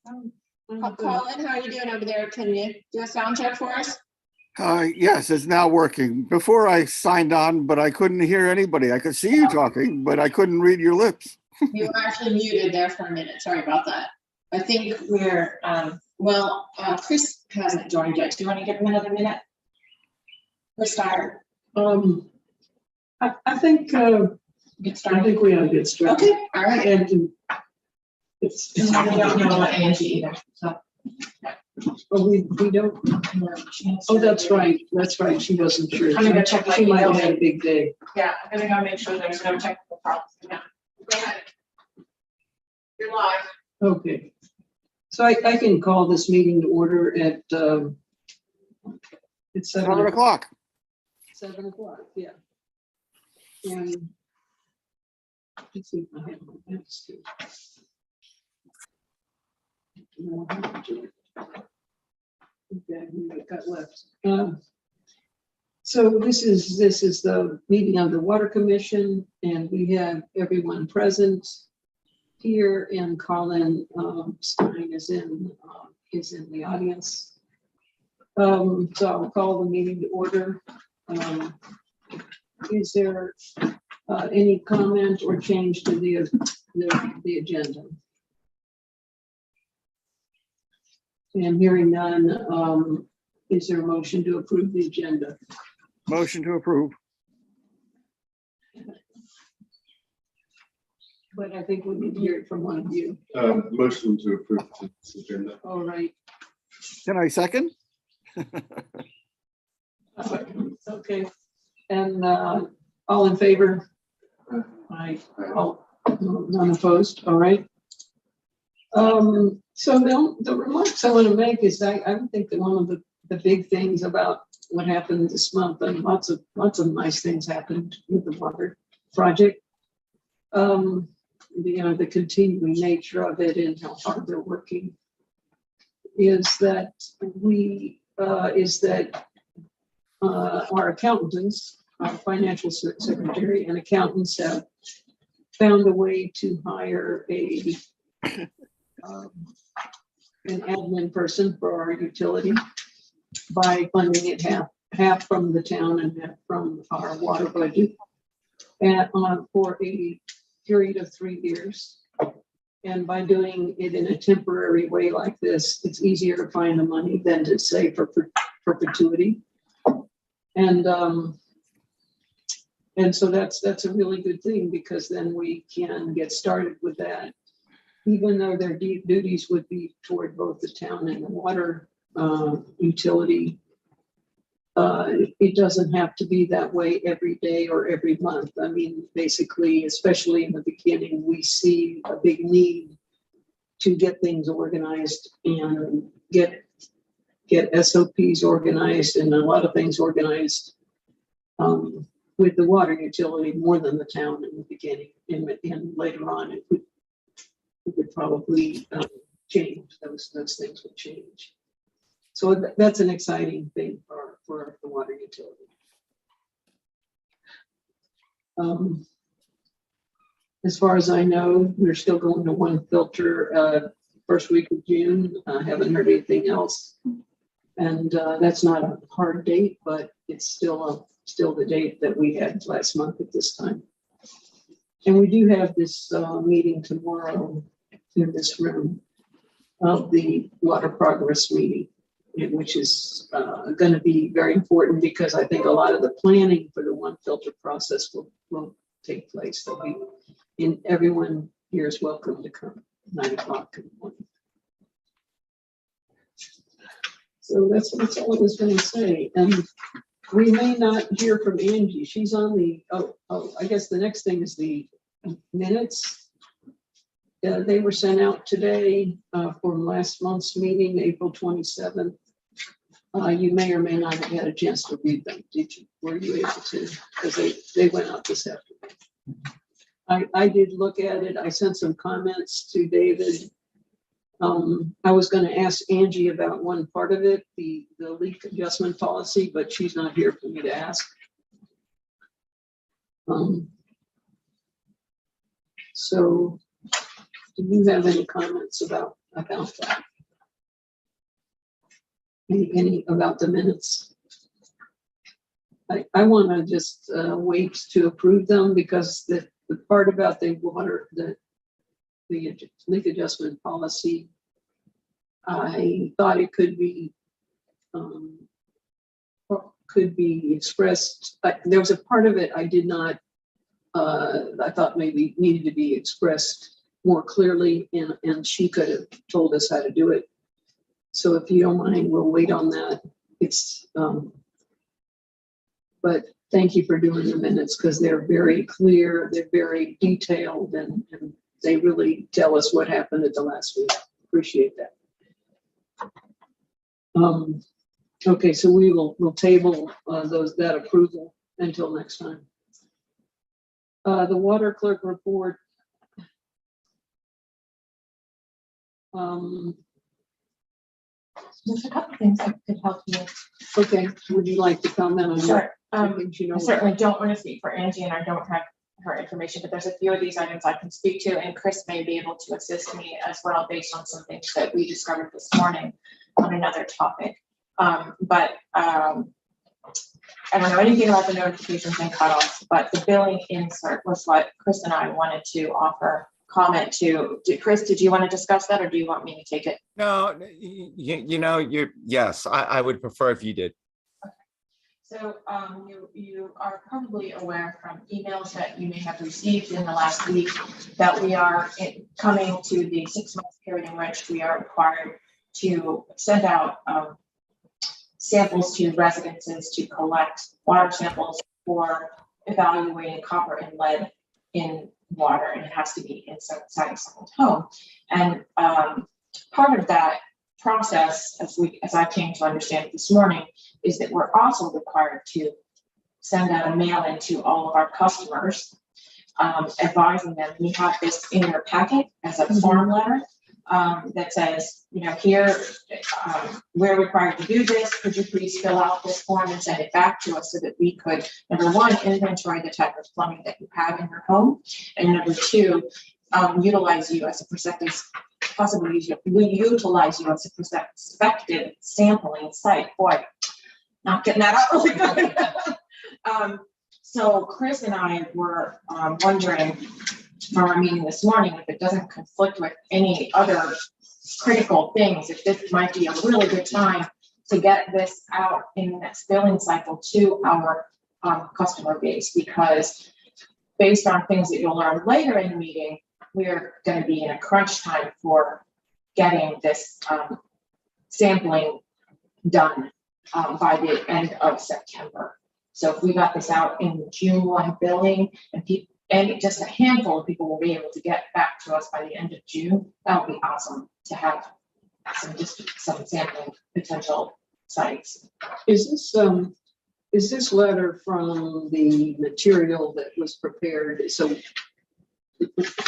Colin, how are you doing over there? Can you do a sound check for us? Yes, it's now working. Before I signed on, but I couldn't hear anybody. I could see you talking, but I couldn't read your lips. You were actually muted there for a minute. Sorry about that. I think we're, Chris hasn't joined yet. Do you want to give him another minute? Let's start. I think Get started. we ought to get started. Okay, all right. And it's And I don't know about Angie either, so. we don't. Oh, that's right. That's right. She wasn't sure. I'm gonna check my She might email. have had a big day. Yeah, I'm gonna go make sure there's no technical problems. Yeah. Go ahead. You're live. Okay. So I can call this meeting to order at it's 7 o'clock. 7 o'clock, yeah. And let's see if I have my notes too. Okay, we got left. So this is the meeting of the Water Commission, and we have everyone present here, and Colin Stein is in the audience. So I'll call the meeting to order. Is there any comment or change to the agenda? And hearing none, is there a motion to approve the agenda? Motion to approve. But I think we need to hear it from one of you. Motion to approve this agenda. All right. Can I second? Okay. And all in favor? Aye. Oh, none opposed. All right. So the remarks I want to make is I think that one of the big things about what happened this month, and lots of nice things happened with the water project. The continuing nature of it and how hard they're working is that our accountants, our financial secretary and accountants have found a way to hire an admin person for our utility by funding it half from the town and half from our water budget, and for a period of 3 years. And by doing it in a temporary way like this, it's easier to find the money than to save for perpetuity. And so that's a really good thing, because then we can get started with that, even though their duties would be toward both the town and the water utility. It doesn't have to be that way every day or every month. I mean, basically, especially in the beginning, we see a big need to get things organized and get SOPs organized and a lot of things organized with the water utility more than the town in the beginning. And later on, it would probably change. Those things would change. So that's an exciting thing for the water utility. As far as I know, we're still going to one filter first week of June. I haven't heard anything else. And that's not a hard date, but it's still the date that we had last month at this time. And we do have this meeting tomorrow in this room of the water progress meeting, which is going to be very important, because I think a lot of the planning for the one filter process will take place. Everyone here is welcome to come 9 o'clock in the morning. So that's all I was going to say. And we may not hear from Angie. She's on the, I guess the next thing is the minutes. They were sent out today for last month's meeting, April 27th. You may or may not have had a chance to read them. Were you able to? Because they went out this afternoon. I did look at it. I sent some comments to David. I was going to ask Angie about one part of it, the leak adjustment policy, but she's not here for me to ask. So do you have any comments about about that. Any about the minutes? I want to just wait to approve them because the part about the water, the leak adjustment policy, I thought it could be expressed. There was a part of it I did not. I thought maybe needed to be expressed more clearly, and she could have told us how to do it. So if you don't mind, we'll wait on that. It's but thank you for doing the minutes because they're very clear, they're very detailed, and they really tell us what happened at the last week. Appreciate that. Okay, so we'll table that approval until next time. The water clerk report. There's a couple things that could help you. Okay, would you like to comment on Sure. things you know? I certainly don't want to speak for Angie, and I don't have her information, but there's a few of these items I can speak to, and Chris may be able to assist me as well based on some things that we discovered this morning on another topic. I don't know anything about the notifications and cutoffs, but the billing insert was what Chris and I wanted to offer comment to. Chris, did you want to discuss that, or do you want me to take it? No, yes, I would prefer if you did. So you are probably aware from emails that you may have received in the last week that we are coming to the 6-month period in which we are required to send out samples to residences to collect water samples for evaluating copper and lead in water, and it has to be inside someone's home. And part of that process, as I came to understand it this morning, is that we're also required to send out a mail-in to all of our customers, advising them. You have this in your packet as a form letter that says, here, we're required to do this. Could you please fill out this form and send it back to us so that we could, number one, inventory the type of plumbing that you have in your home, and number two, utilize you as a prospective sampling site. Boy, not getting that out really good. So Chris and I were wondering from our meeting this morning if it doesn't conflict with any other critical things, if this might be a really good time to get this out in the next billing cycle to our customer base, because based on things that you'll learn later in the meeting, we're going to be in a crunch time for getting this sampling done by the end of September. So if we got this out in the June 1 billing, and just a handful of people will be able to get back to us by the end of June, that would be awesome to have some sampling potential sites. Is this letter from the material that was prepared? So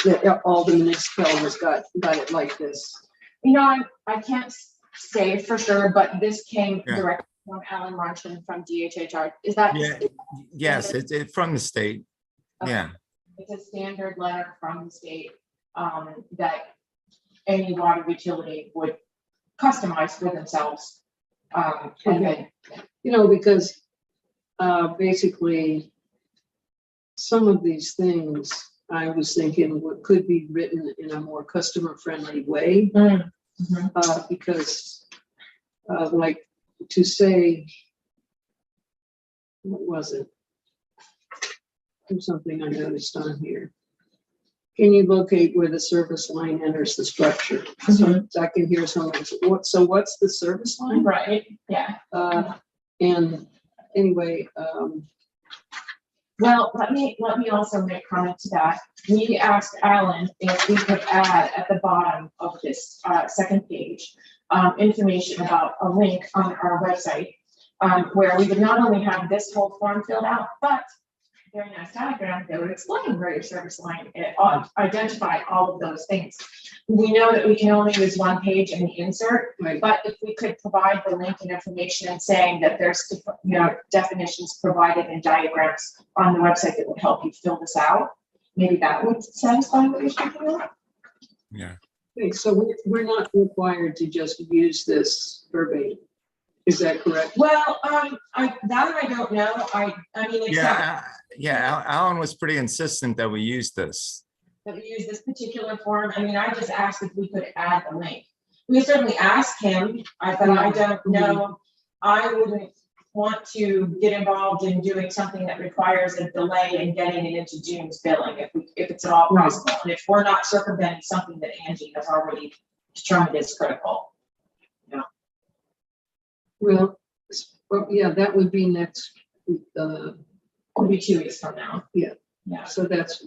that all the municipalities got it like this. I can't say for sure, but this came directly from Alan Marchand from DHHR. Is that? Yes, it's from the state. Okay. Yeah. It's a standard letter from the state that any water utility would customize for themselves. Because basically some of these things I was thinking could be written in a more customer-friendly way. Mm-hmm. Because like to say, what was it? There's something I noticed on here. Can you locate where the service line enters the structure? Mm-hmm. So I can hear someone say, so what's the service line? Right, yeah. And anyway, well, let me also make comment to that. We asked Alan if we could add at the bottom of this second page information about a link on our website where we would not only have this whole form filled out, but very nice diagram that would explain where your service line identify all of those things. We know that we can only use one page in the insert, right, but if we could provide the link and information and saying that there's definitions provided in diagrams on the website that would help you fill this out, maybe that would satisfy what you're speaking of. Yeah. Okay, so we're not required to just use this verbatim. Is that correct? Well, I don't know. I mean, it's not Yeah, Alan was pretty insistent that we use this. that we use this particular form. I mean, I just asked if we could add the link. We certainly asked him, but I don't know. I wouldn't want to get involved in doing something that requires a delay in getting it into June's billing if it's at all possible. And if we're not circumventing something that Angie has already determined is critical. Well, yeah, that would be next, It'll be 2 weeks from now. Yeah. Yeah. so that's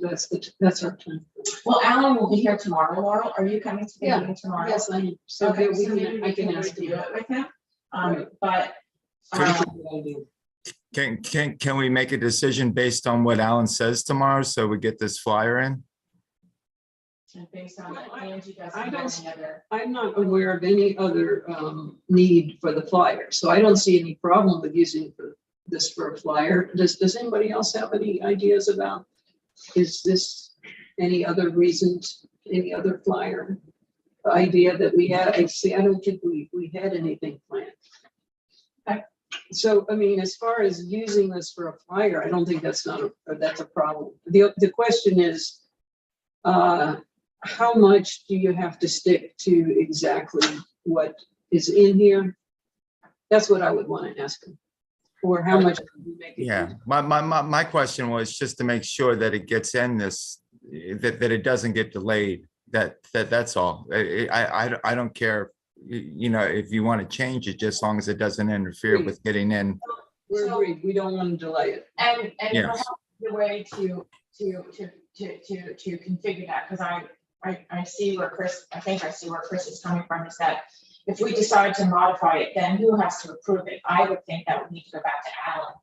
our time. Well, Alan will be here tomorrow, Laurel. Are you coming to the Yeah. meeting tomorrow? Yes, I am. So Okay, we so maybe can, I we can can ask review you. it with him. Right. But, Can we make a decision based on what Alan says tomorrow, so we get this flyer in? and based on that, Well, Angie doesn't I have don't- any other. I'm not aware of any other need for the flyer, so I don't see any problem with using this for a flyer. Does anybody else have any ideas about, is this any other reasons, any other flyer idea that we had? I see, I don't think we had anything planned. So, I mean, as far as using this for a flyer, I don't think that's a problem. The question is, how much do you have to stick to exactly what is in here? That's what I would want to ask him. Or how much do you make it? Yeah, my question was just to make sure that it gets in this, that it doesn't get delayed. That's all. I don't care, you know, if you want to change it, just as long as it doesn't interfere with getting in. We're agreed, we don't want to delay it. And Yes. perhaps the way to configure that, because I see where Chris, I think I see where Chris is coming from, is that if we decide to modify it, then who has to approve it? I would think that would need to go back to Alan.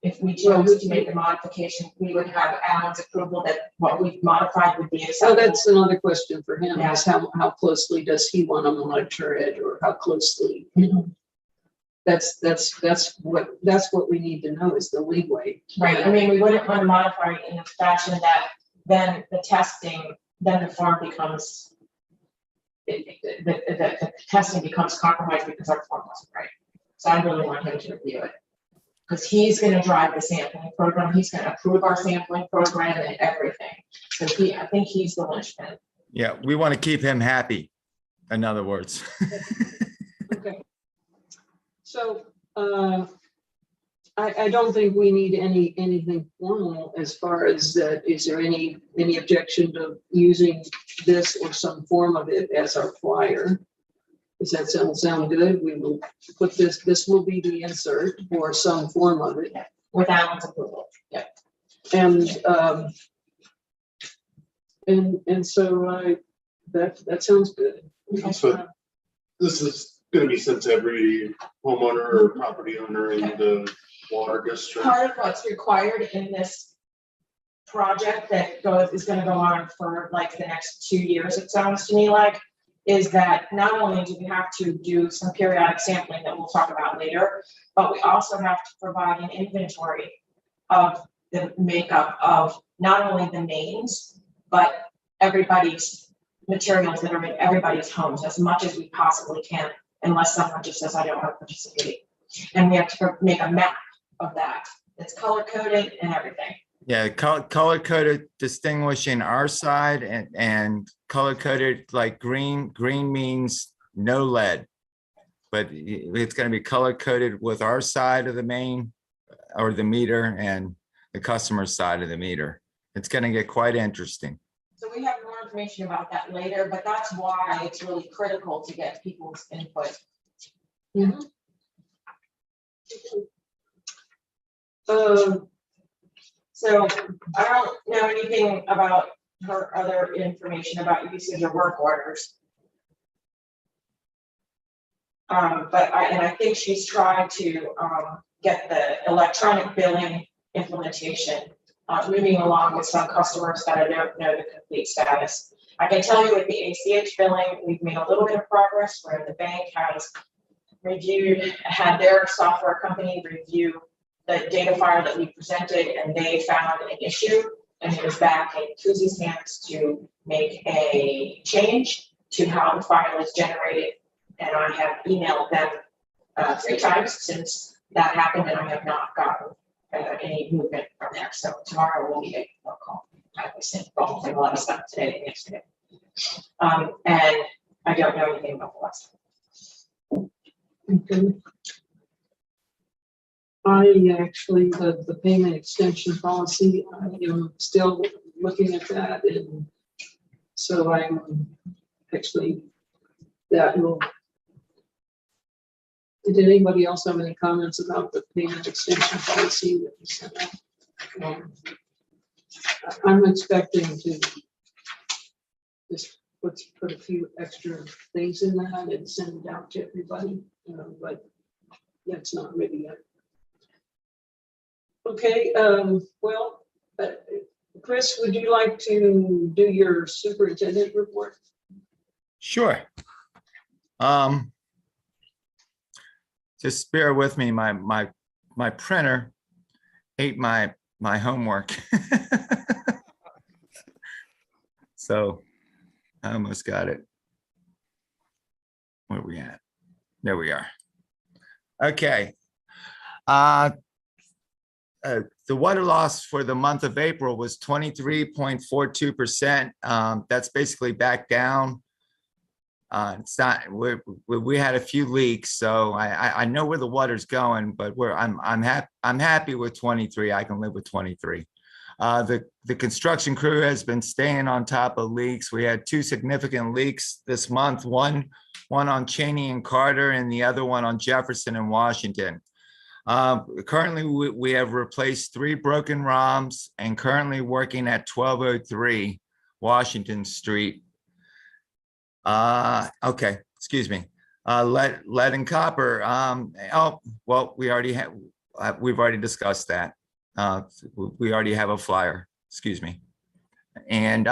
If we chose to make the modification, we would have Alan's approval that what we've modified would be So acceptable. that's another question for him, Yeah. is how closely does he want to monitor it, or how closely? That's what we need to know, is the leeway. Right, I mean, we wouldn't want to modify it in a fashion that then the testing, then the form becomes, the testing becomes compromised because our form wasn't right. So I really want him to review it. Because he's gonna drive the sampling program, he's gonna approve our sampling program and everything. So I think he's the linchpin. Yeah, we want to keep him happy, in other words. Okay. So, I don't think we need anything formal as far as that. Is there any objection to using this or some form of it as our flyer? Does that sound good? We will put this will be the insert or some form of it. With Alan's approval, yep. And so that sounds good. So this is gonna be sent to every homeowner or property owner in the water district. Part of what's required in this project that is gonna go on for like the next 2 years, it sounds to me like, is that not only do we have to do some periodic sampling that we'll talk about later, but we also have to provide an inventory of the makeup of not only the mains, but everybody's materials that are in everybody's homes as much as we possibly can, unless someone just says, I don't want to participate. And we have to make a map of that. It's color coded and everything. Yeah, color coded, distinguishing our side, and color coded like green. Green means no lead. But it's going to be color coded with our side of the main or the meter and the customer's side of the meter. It's going to get quite interesting. So we have more information about that later, but that's why it's really critical to get people's input. So I don't know anything about her other information about usage of work orders. But I think she's trying to get the electronic billing implementation moving along with some customers that I don't know the complete status. I can tell you with the ACH billing, we've made a little bit of progress where the bank has had their software company review the data file that we presented, and they found an issue, and it was back in Kuzi's hands to make a change. to how the file is generated. And I have emailed them 3 times since that happened, and I have not gotten any movement from there. So tomorrow we'll get a call. I was saying, a lot of stuff today and yesterday. And I don't know anything about the last one. Okay. I actually, the payment extension policy, I am still looking at that, and so I'm actually, that will. Did anybody else have any comments about the payment extension policy that we sent out? I'm expecting to just put a few extra things in that and send it out to everybody, but that's not ready yet. Okay, well, Chris, would you like to do your superintendent report? Sure. Just bear with me, my printer ate my homework. So I almost got it. Where are we at? There we are. Okay. The water loss for the month of April was 23.42%. That's basically back down. It's not, we had a few leaks, so I know where the water's going, but I'm happy with 23. I can live with 23. The construction crew has been staying on top of leaks. We had 2 significant leaks this month, one on Cheney and Carter and the other one on Jefferson and Washington. Currently, we have replaced 3 broken ROMs and currently working at 1203 Washington Street. Okay, excuse me. Lead and copper. Oh, well, we've already discussed that. We already have a flyer, excuse me. And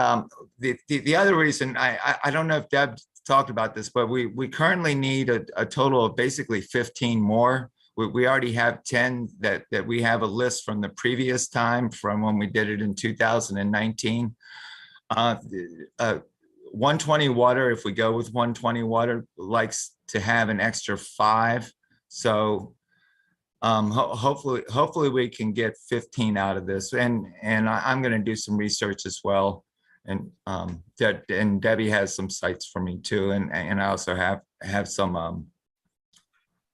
the other reason, I don't know if Deb talked about this, but we currently need a total of basically 15 more. We already have 10 that we have a list from the previous time from when we did it in 2019. 120 Water, if we go with 120 Water, likes to have an extra 5. So hopefully we can get 15 out of this. And I'm going to do some research as well. And Debbie has some sites for me too. And I also have some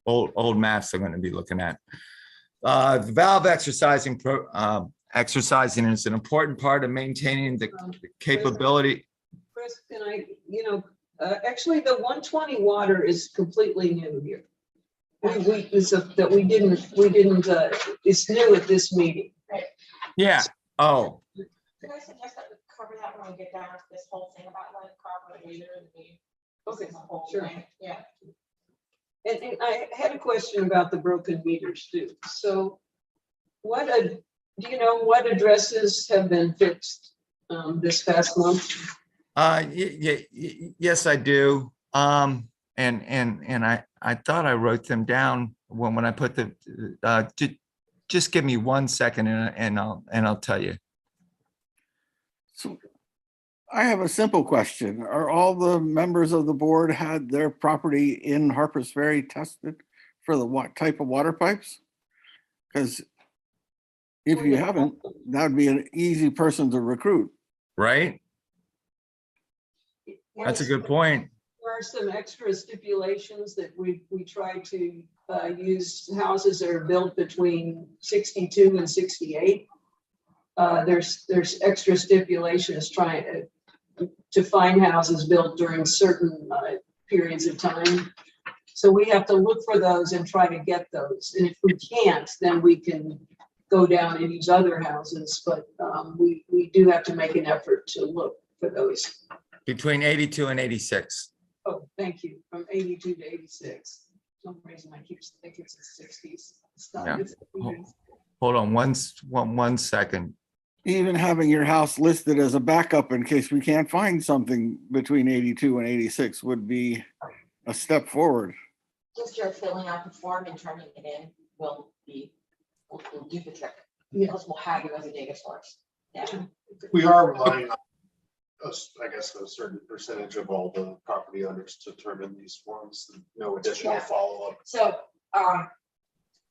old maps I'm going to be looking at. The valve exercising is an important part of maintaining the capability. Chris, can I, actually the 120 Water is completely new here. It's new at this meeting. Yeah. Oh, Can I suggest that we cover that when we get down to this whole thing about lead carbon later in the Okay, the whole sure. thing? Yeah. And I had a question about the broken meters too. So do you know what addresses have been fixed this past month? yes, I do. And I thought I wrote them down when I put just give me 1 second and I'll tell you. So I have a simple question. Are all the members of the board had their property in Harpers Ferry tested for the what type of water pipes? Because if you haven't, that would be an easy person to recruit. Right? That's a good point. There are some extra stipulations that we try to use houses that are built between 62 and 68. There's extra stipulations trying to find houses built during certain periods of time. So we have to look for those and try to get those. And if we can't, then we can go down and use other houses. But we do have to make an effort to look for those. Between 82 and 86. Oh, thank you. From 82 to 86. For some reason I keep thinking it's the 60s. It's not. Yeah. It's the 80s. Hold on one second. Even having your house listed as a backup in case we can't find something between 82 and 86 would be a step forward. Just you're filling out the form and turning it in will do the trick. Yeah. Because we'll have you as a data source. Yeah. We are relying on I guess a certain percentage of all the property owners to determine these forms, and no additional Yeah. follow-up. So, I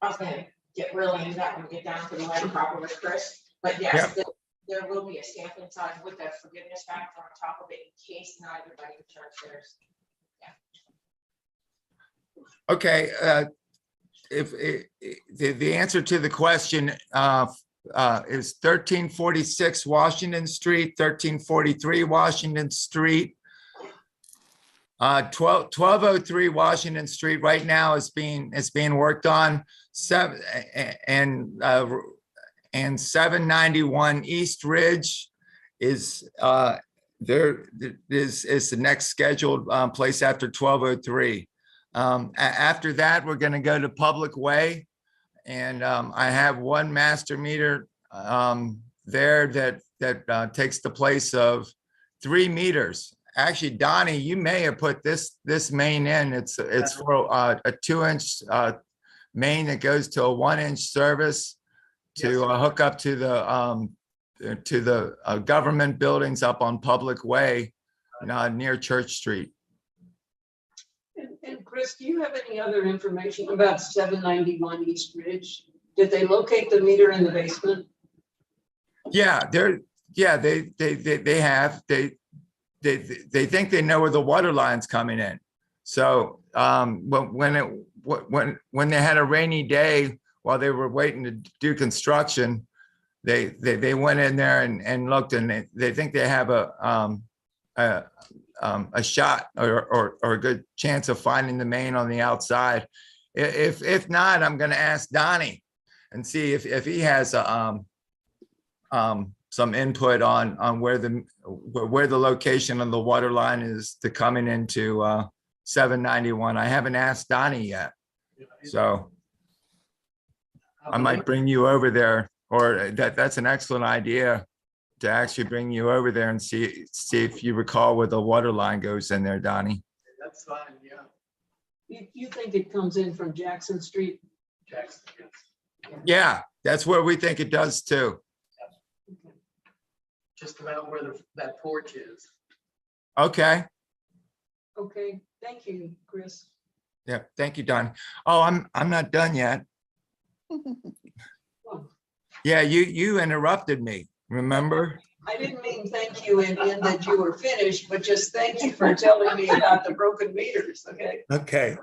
was gonna get really into that when we get down to the land proper with Chris, but Yeah. yes, there will be a stamp inside with a forgiveness factor on top of it in case not everybody returns theirs. Okay, if, the answer to the question, is 1346 Washington Street, 1343 Washington Street. 1203 Washington Street right now is being worked on. And 791 East Ridge is, there is the next scheduled place after 1203. After that, we're gonna go to Public Way. And I have one master meter there that takes the place of 3 meters. Actually, Donnie, you may have put this main in. It's for a 2-inch main that goes to a 1-inch service to hook up to the government buildings up on Public Way near Church Street. And Chris, do you have any other information about 791 East Ridge? Did they locate the meter in the basement? Yeah, they have. They think they know where the water line's coming in. So when they had a rainy day while they were waiting to do construction, they went in there and looked, and they think they have a shot or a good chance of finding the main on the outside. If not, I'm going to ask Donnie and see if he has some input on where the location of the water line is to coming into 791. I haven't asked Donnie yet, so I might bring you over there, or that's an excellent idea to actually bring you over there and see if you recall where the water line goes in there, Donnie. That's fine, yeah. You think it comes in from Jackson Street? Jackson, yes. Yeah, that's where we think it does too. Just about where that porch is. Okay. Okay, thank you, Chris. Yeah, thank you, Don. Oh, I'm not done yet. Oh, Yeah, you interrupted me, remember? I didn't mean thank you in that you were finished, but just thank you for telling me about the broken meters, okay? Okay.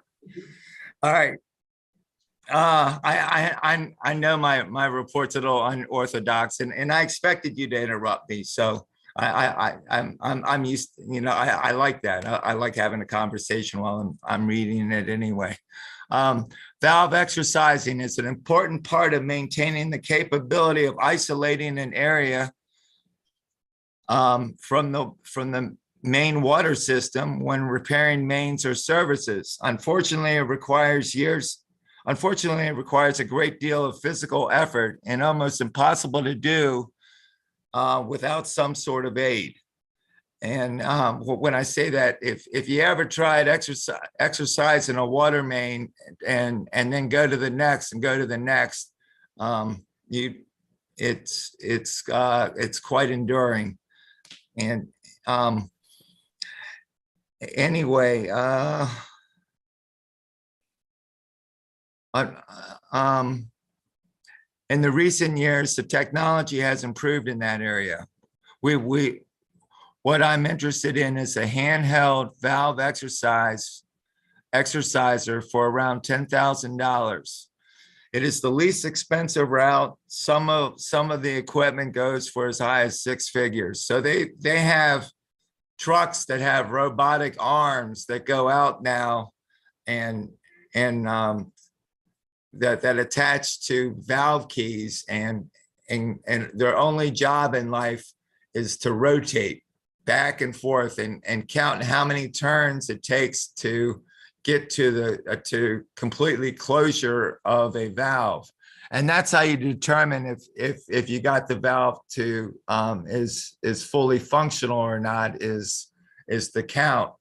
All right. I know my report's a little unorthodox, and I expected you to interrupt me. So I'm used, I like that. I like having a conversation while I'm reading it anyway. Valve exercising is an important part of maintaining the capability of isolating an area from the main water system when repairing mains or services. Unfortunately, it requires a great deal of physical effort and almost impossible to do without some sort of aid. And when I say that, if you ever tried exercise in a water main and then go to the next and go to the next, it's quite enduring. And anyway, in the recent years, the technology has improved in that area. What I'm interested in is a handheld valve exerciser for around $10,000. It is the least expensive route. Some of the equipment goes for as high as 6 figures. So they have trucks that have robotic arms that go out now and that attach to valve keys, and their only job in life is to rotate back and forth and count how many turns it takes to get to completely closure of a valve. And that's how you determine if you got the valve to is fully functional or not, is the count.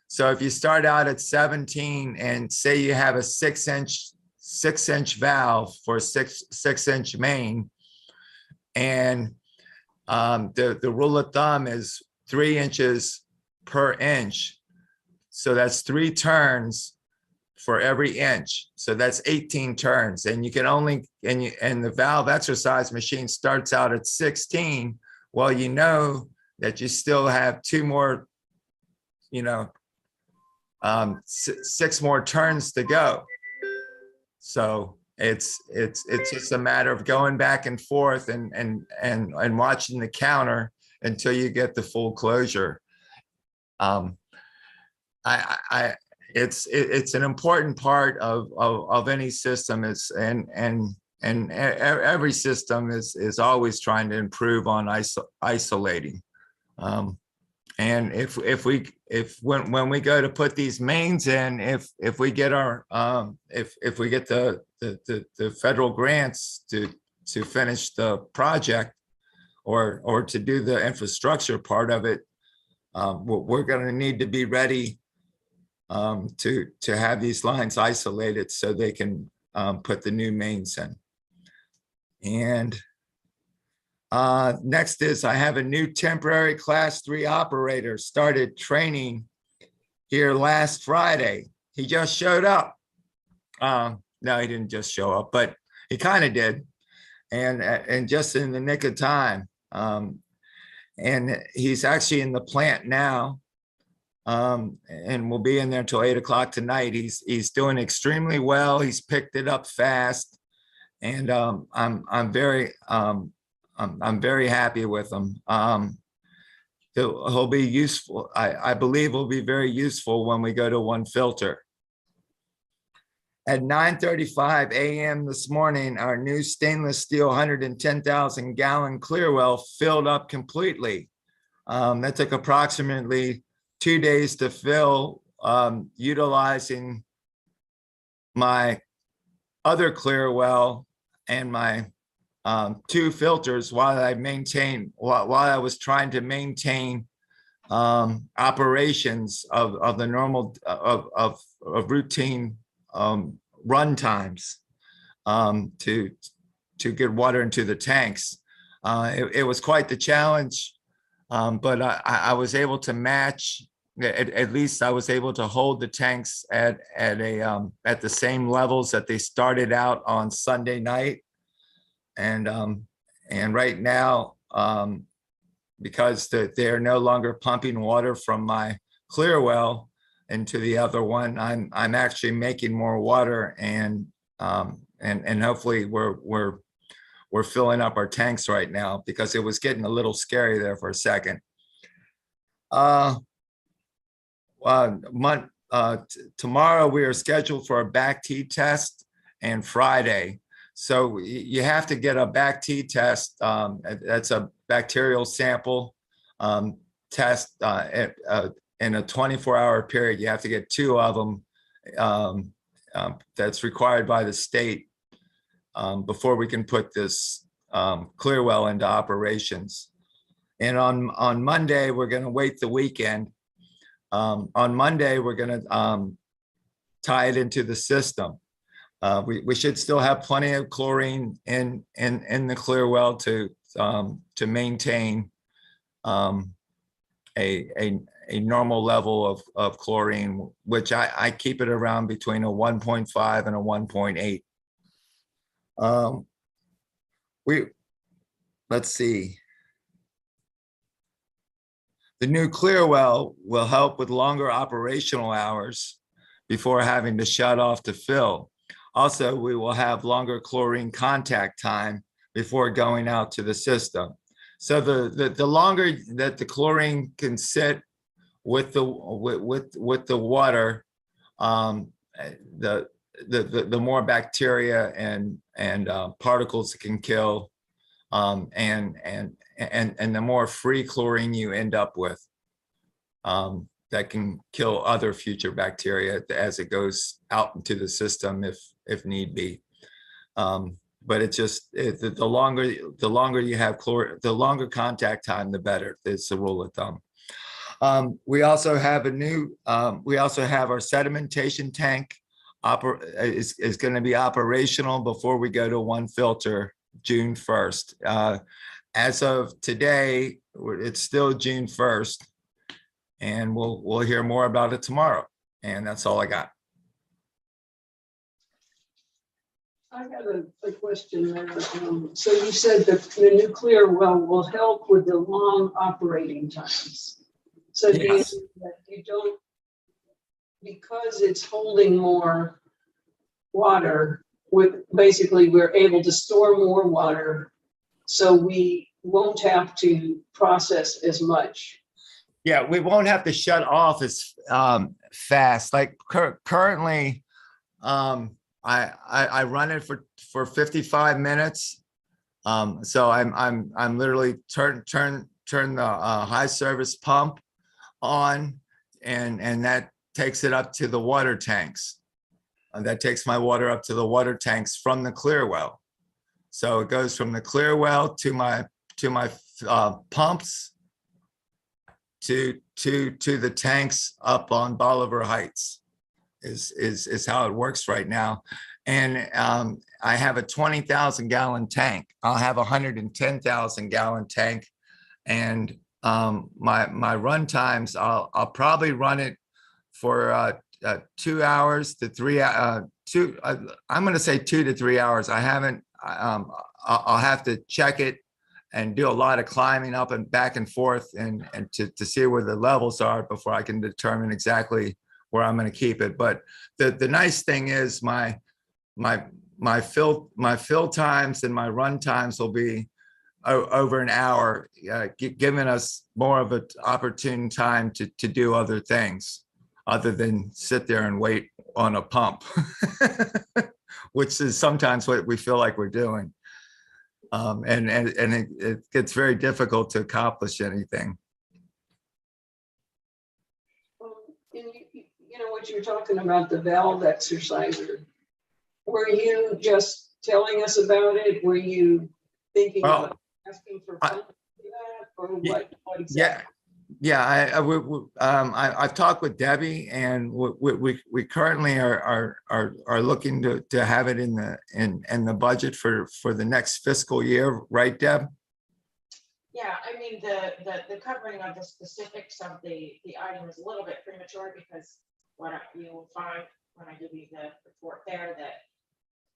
So if you start out at 17 and say you have a 6-inch valve for a 6-inch main, and the rule of thumb is 3 inches per inch. So that's 3 turns for every inch. So that's 18 turns. And you can only, and the valve exercise machine starts out at 16. Well, you know that you still have 2 more, 6 more turns to go. So it's just a matter of going back and forth and watching the counter until you get the full closure. It's an important part of any system. And every system is always trying to improve on isolating. And when we go to put these mains in, if we get our if we get the federal grants to finish the project or to do the infrastructure part of it, we're going to need to be ready to have these lines isolated so they can put the new mains in. And next is I have a new temporary class 3 operator started training here last Friday. He just showed up. No, he didn't just show up, but he kind of did. And just in the nick of time. And he's actually in the plant now. And we'll be in there till 8 o'clock tonight. He's doing extremely well. He's picked it up fast. And I'm very happy with him. He'll be useful. I believe will be very useful when we go to 1 filter. At 9:35 a.m. this morning, our new stainless steel 110,000 gallon clear well filled up completely. That took approximately 2 days to fill, utilizing my other clear well and my 2 filters while I was trying to maintain operations of the normal of routine run times to get water into the tanks. It was quite the challenge, but I was able to match. At least I was able to hold the tanks at the same levels that they started out on Sunday night. And right now, because they're no longer pumping water from my clear well into the other one, I'm actually making more water, and hopefully we're filling up our tanks right now, because it was getting a little scary there for a second. Tomorrow we are scheduled for a back T test, and Friday. So you have to get a back T test. That's a bacterial sample test in a 24-hour period. You have to get 2 of them. That's required by the state before we can put this clear well into operations. And on Monday, we're going to wait the weekend. On Monday, we're going to tie it into the system. We should still have plenty of chlorine in the clear well to maintain a normal level of chlorine, which I keep it around between a 1.5 and a 1.8. Let's see. The new clear well will help with longer operational hours before having to shut off to fill. Also, we will have longer chlorine contact time before going out to the system. So the longer that the chlorine can sit with the water, the more bacteria and particles it can kill, and the more free chlorine you end up with, that can kill other future bacteria as it goes out into the system if need be. But it's just the longer you have the longer contact time, the better. It's the rule of thumb. We also have we also have our sedimentation tank is going to be operational before we go to 1 filter June 1st. as of today, it's still June 1st. And we'll hear more about it tomorrow. And that's all I got. I have a question there. So you said that the nuclear well will help with the long operating times. So do you, Yes. that you don't, because it's holding more water, with basically we're able to store more water, so we won't have to process as much. Yeah, we won't have to shut off as fast. Like currently, I run it for 55 minutes. So I'm literally turn the high service pump on, and that takes it up to the water tanks. That takes my water up to the water tanks from the clear well. So it goes from the clear well to my pumps to the tanks up on Bolivar Heights is how it works right now. And I have a 20,000 gallon tank. I'll have a 110,000 gallon tank. And my run times, I'll probably run it for 2 hours to 3 I'm going to say 2 to 3 hours. I haven't, I'll have to check it and do a lot of climbing up and back and forth and to see where the levels are before I can determine exactly where I'm going to keep it. But the nice thing is my fill times and my run times will be over an hour, giving us more of an opportune time to do other things other than sit there and wait on a pump, which is sometimes what we feel like we're doing. And it gets very difficult to accomplish anything. You know what you're talking about, the valve exerciser. Were you just telling us about it? Were you thinking Well, about asking for funds for that, or what Yeah, exactly? I've talked with Debbie, and we currently are looking to have it in the budget for the next fiscal year, right, Deb? Yeah, I mean, the covering of the specifics of the item is a little bit premature because what you will find when I give you the report there that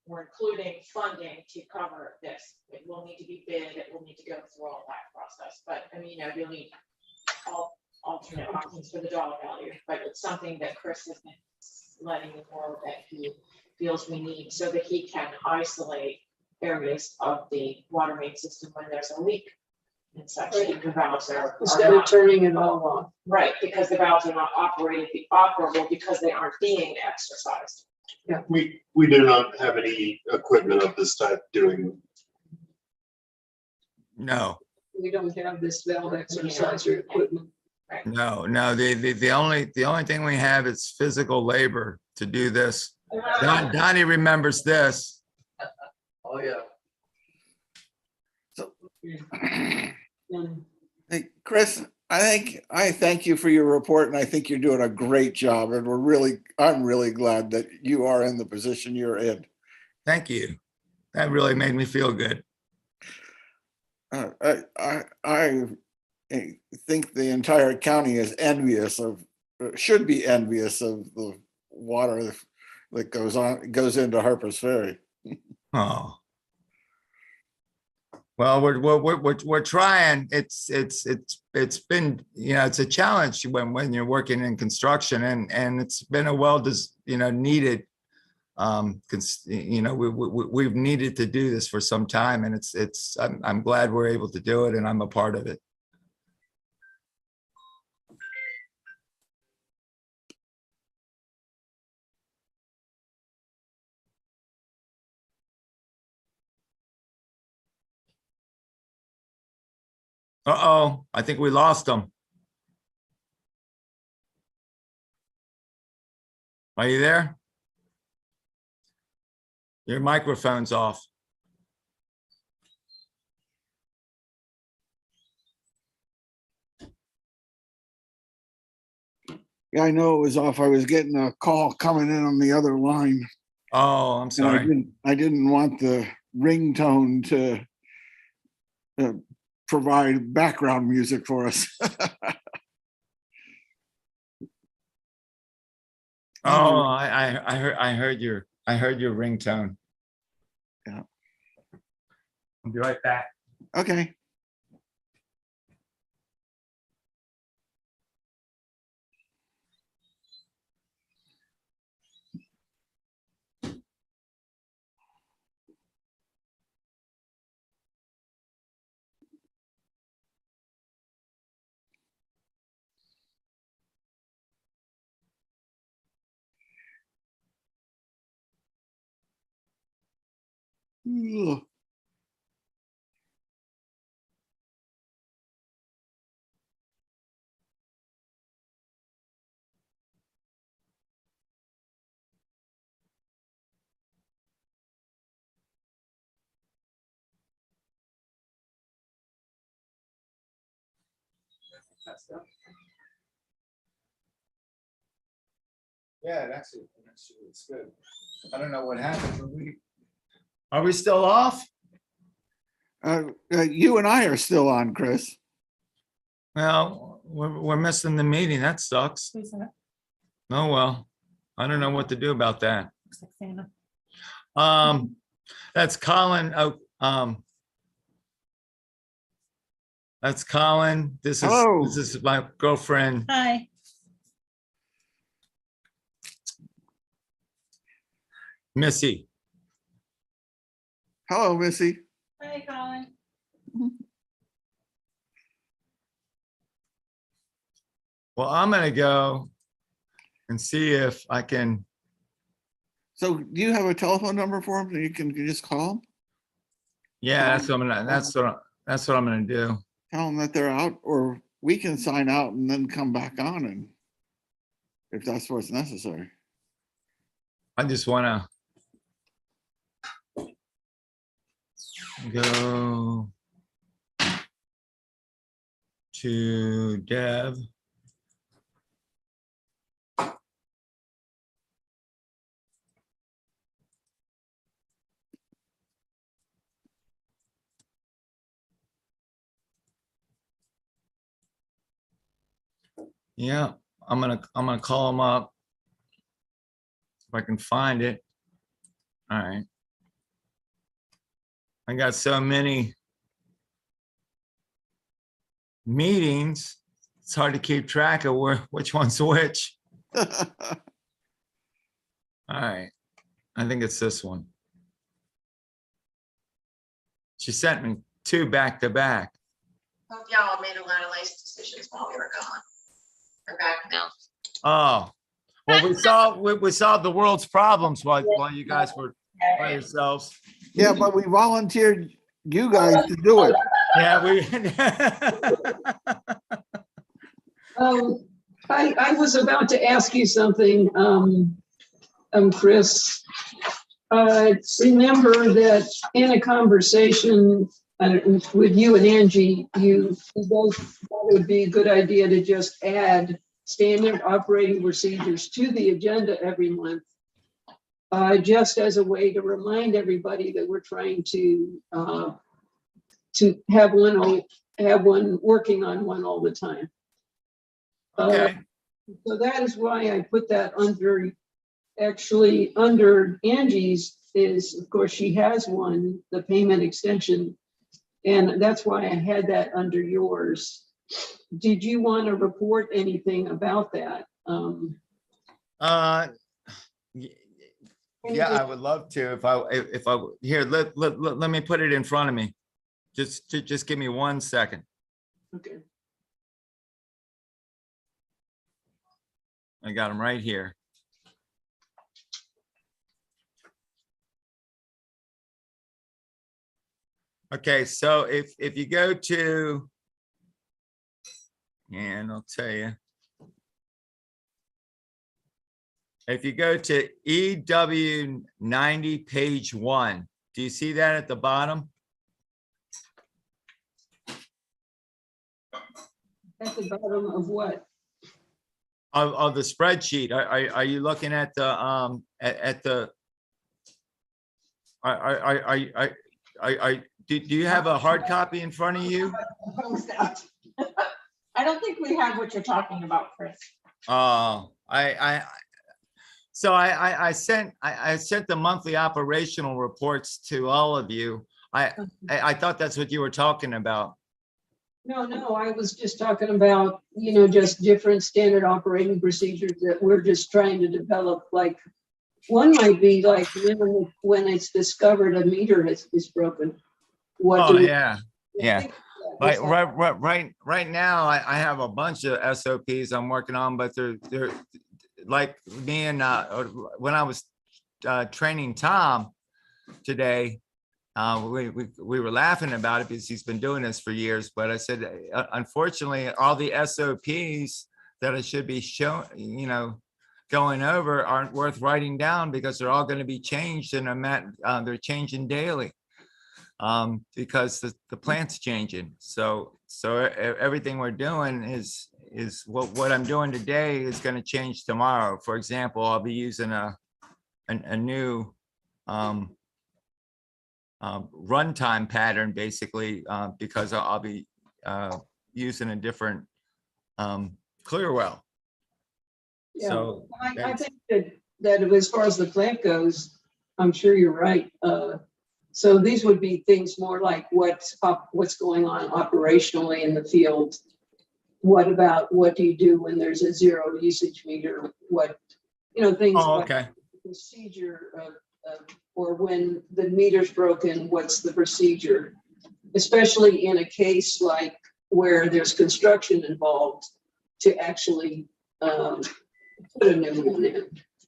we're including funding to cover this. It will need to be bid, it will need to go through all that process, but I mean, you'll need all alternate options for the dollar value, but it's something that Chris has been letting me know that he feels we need so that he can isolate areas of the water main system when there's a leak and such. And the valves are Instead of not, turning it all off. right, because the valves are not operable because they aren't being exercised. We do not have any equipment of this type doing. No, We don't have this valve exerciser equipment. no. The only thing we have is physical labor to do this. Donnie remembers this. Oh, yeah. And Hey, Chris, I thank you for your report, and I think you're doing a great job, and I'm really glad that you are in the position you're in. Thank you. That really made me feel good. I think the entire county is envious of, should be envious of the water that goes into Harper's Ferry. Oh. Well, we're trying. It's been, it's a challenge when you're working in construction, and it's been a needed, we've needed to do this for some time, and I'm glad we're able to do it, and I'm a part of it. Uh-oh, I think we lost them. Are you there? Your microphone's off. Yeah, I know it was off. I was getting a call coming in on the other line. Oh, I'm And sorry. I didn't want the ringtone to provide background music for us. Oh, I heard your ringtone. Yeah. I'll be right back. Okay. Ugh. Yeah, actually, it's good. I don't know what happened, but are we still off? You and I are still on, Chris. Well, we're missing the meeting. That sucks. Who's that? Oh, well, I don't know what to do about that. Looks like Santa. That's Colin. That's Colin. Hello. This is my girlfriend. Hi. Missy. Hello, Missy. Hi, Colin. Well, I'm gonna go and see if I can. So do you have a telephone number for him that you can just call him? Yeah, that's what I'm gonna. That's what I'm gonna do. Tell them that they're out, or we can sign out and then come back on, and if that's what's necessary. I just wanna go to Deb. Yeah, I'm gonna call him up. If I can find it. All right. I got so many meetings, it's hard to keep track of which one's which. All right, I think it's this one. She sent me 2 back to back. Hope y'all made a lot of life decisions while we were gone. We're back now. Oh, well, we solved the world's problems while you guys were by yourselves. Yeah, but we volunteered you guys to do it. Yeah, I was about to ask you something, Chris. Remember that in a conversation with you and Angie, you both thought it would be a good idea to just add standard operating procedures to the agenda every month, just as a way to remind everybody that we're trying to have one working on one all the time. okay. So that is why I put that under Angie's is, of course, she has one, the payment extension. And that's why I had that under yours. Did you want to report anything about that? Yeah, I would love to if I here, let me put it in front of me. Just give me 1 second. Okay. I got them right here. Okay, so if you go to, and I'll tell you, if you go to EW 90, page 1, do you see that at the bottom? At the bottom of what? Of the spreadsheet? Are you looking at the do you have a hard copy in front of you? What was that? I don't think we have what you're talking about, Chris. Oh, so I sent the monthly operational reports to all of you. I thought that's what you were talking about. No, I was just talking about, just different standard operating procedures that we're just trying to develop. Like, one might be like when it's discovered a meter is broken. What Oh, do we- yeah, yeah. think of Like that. right now, I have a bunch of SOPs I'm working on, but they're like me and when I was training Tom today, we were laughing about it because he's been doing this for years. But I said, unfortunately, all the SOPs that I should be showing, going over aren't worth writing down because they're all going to be changed and they're changing daily. Because the plant's changing. So everything we're doing is what I'm doing today is going to change tomorrow. For example, I'll be using a new runtime pattern basically because I'll be using a different Clearwell. Yeah. So I think that as far as the plant goes, I'm sure you're right. So these would be things more like what's going on operationally in the field. What do you do when there's a zero usage meter? Things oh, like okay. procedure or when the meter's broken, what's the procedure? Especially in a case like where there's construction involved to actually put a new one in.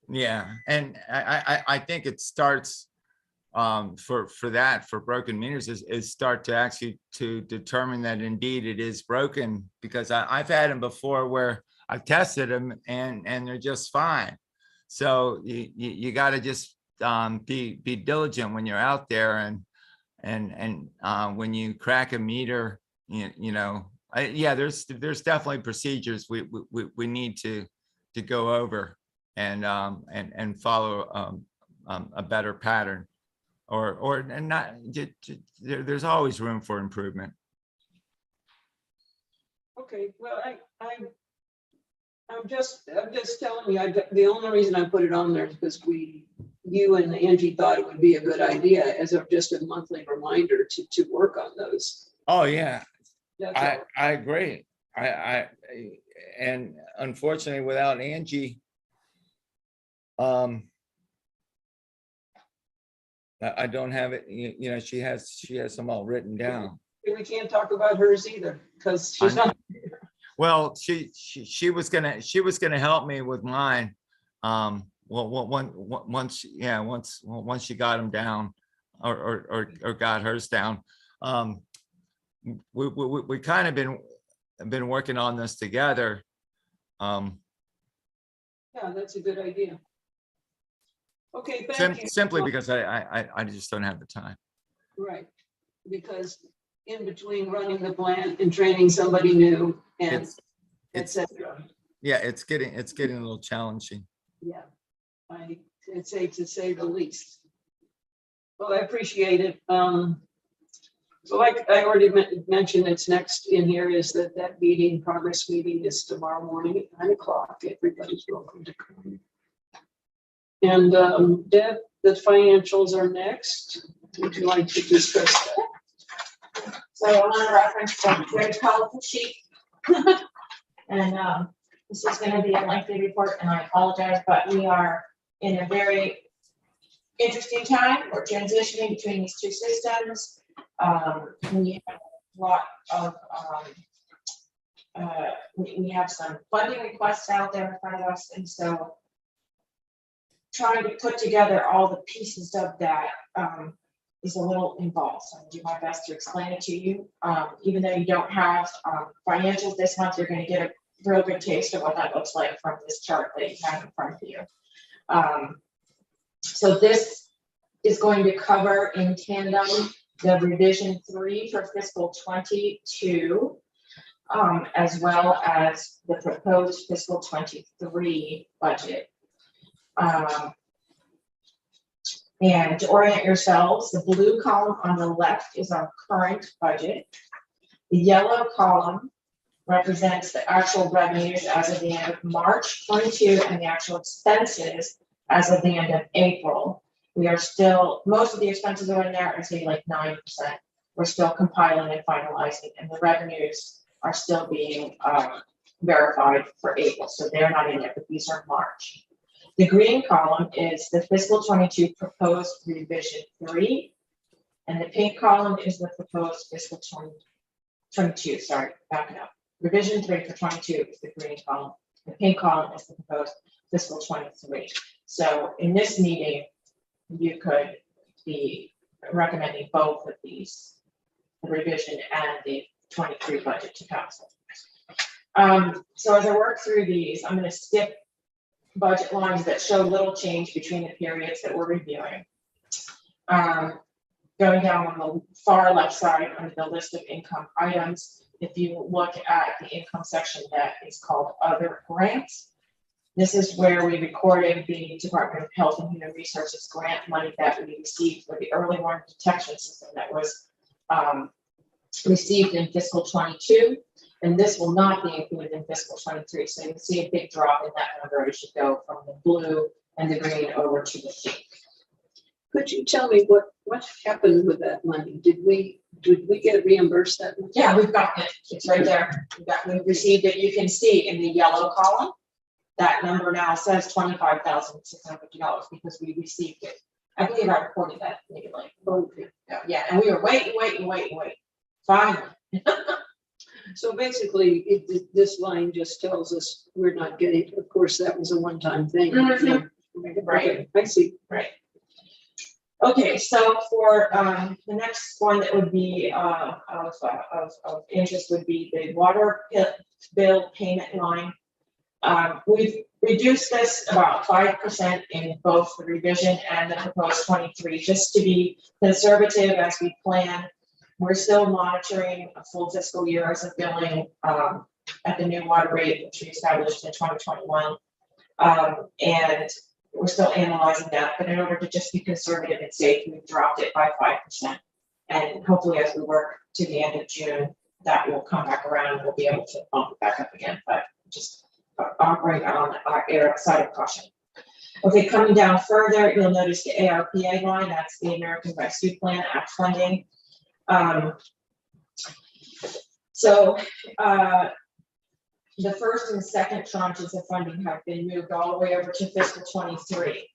Yeah, and I think it starts for broken meters is start to actually to determine that indeed it is broken, because I've had them before where I've tested them and they're just fine. So you got to just be diligent when you're out there and when you crack a meter, yeah, there's definitely procedures we need to go over and follow a better pattern, and not there's always room for improvement. Okay, well, I'm just telling you, the only reason I put it on there is because you and Angie thought it would be a good idea as just a monthly reminder to work on those. Oh yeah, That's all. I agree. And unfortunately, without Angie, I don't have it. She has them all written down. We can't talk about hers either because she's not. Well, she was gonna help me with mine. Well, once she got them down, or got hers down. We kind of been working on this together. Yeah, that's a good idea. Okay, thank you. Simply because I just don't have the time. Right, because in between running the plant and training somebody new and It's etc. yeah, it's getting a little challenging. Yeah, it's safe to say the least. Well, I appreciate it. So like I already mentioned, it's next in here is that meeting, progress meeting is tomorrow morning at 9 o'clock. Everybody's welcome to come. And Deb, the financials are next. Would you like to discuss that? So I want to reference the very colorful sheet. And this is going to be a lengthy report, and I apologize, but we are in a very interesting time. We're transitioning between these two systems. We have a lot of we have some funding requests out there in front of us, and so trying to put together all the pieces of that is a little involved. So I'll do my best to explain it to you. Even though you don't have financials this month, you're going to get a real good taste of what that looks like from this chart that you have in front of you. So this is going to cover in tandem the revision 3 for fiscal 22, as well as the proposed fiscal 23 budget. And to orient yourselves, the blue column on the left is our current budget. The yellow column represents the actual revenues as of the end of March 22 and the actual expenses as of the end of April. We are still, most of the expenses are in there, I'd say like 9%. We're still compiling and finalizing, and the revenues are still being verified for April, so they're not in there, but these are March. The green column is the fiscal 22 proposed revision 3, and the pink column is the proposed fiscal 22, sorry, backing up. Revision 3 for 22 is the green column. The pink column is the proposed fiscal 23. So in this meeting, you could be recommending both of these, the revision and the 23 budget to council. So as I work through these, I'm going to skip budget lines that show little change between the periods that we're reviewing. Going down on the far left side under the list of income items, if you look at the income section that is called Other Grants, this is where we recorded the Department of Health and Human Resources grant money that we received for the early warning detection system that was received in fiscal 22. And this will not be included in fiscal 23. So you can see a big drop in that number as you go from the blue and the green over to the pink. Could you tell me what happened with that money? Did we get reimbursed that money? Yeah, we've got it. It's right there. We've received it. You can see in the yellow column, that number now says $25,650 because we received it. I believe I reported that maybe like, yeah, and we were waiting. Finally. So basically, this line just tells us we're not getting, of course, that was a one-time thing. Mhm. Right. Okay, I see. Right. Okay, so for the next one that would be of interest would be the water bill payment line. We've reduced this about 5% in both the revision and the proposed 23, just to be conservative as we plan. We're still monitoring a full fiscal year as of billing at the new water rate, which we established in 2021. And we're still analyzing that, but in order to just be conservative and safe, we've dropped it by 5%. And hopefully as we work to the end of June, that will come back around and we'll be able to bump it back up again, but just operate on our side of caution. Okay, coming down further, you'll notice the ARPA line, that's the American Rescue Plan Act funding. The first and second tranches of funding have been moved all the way over to fiscal 23.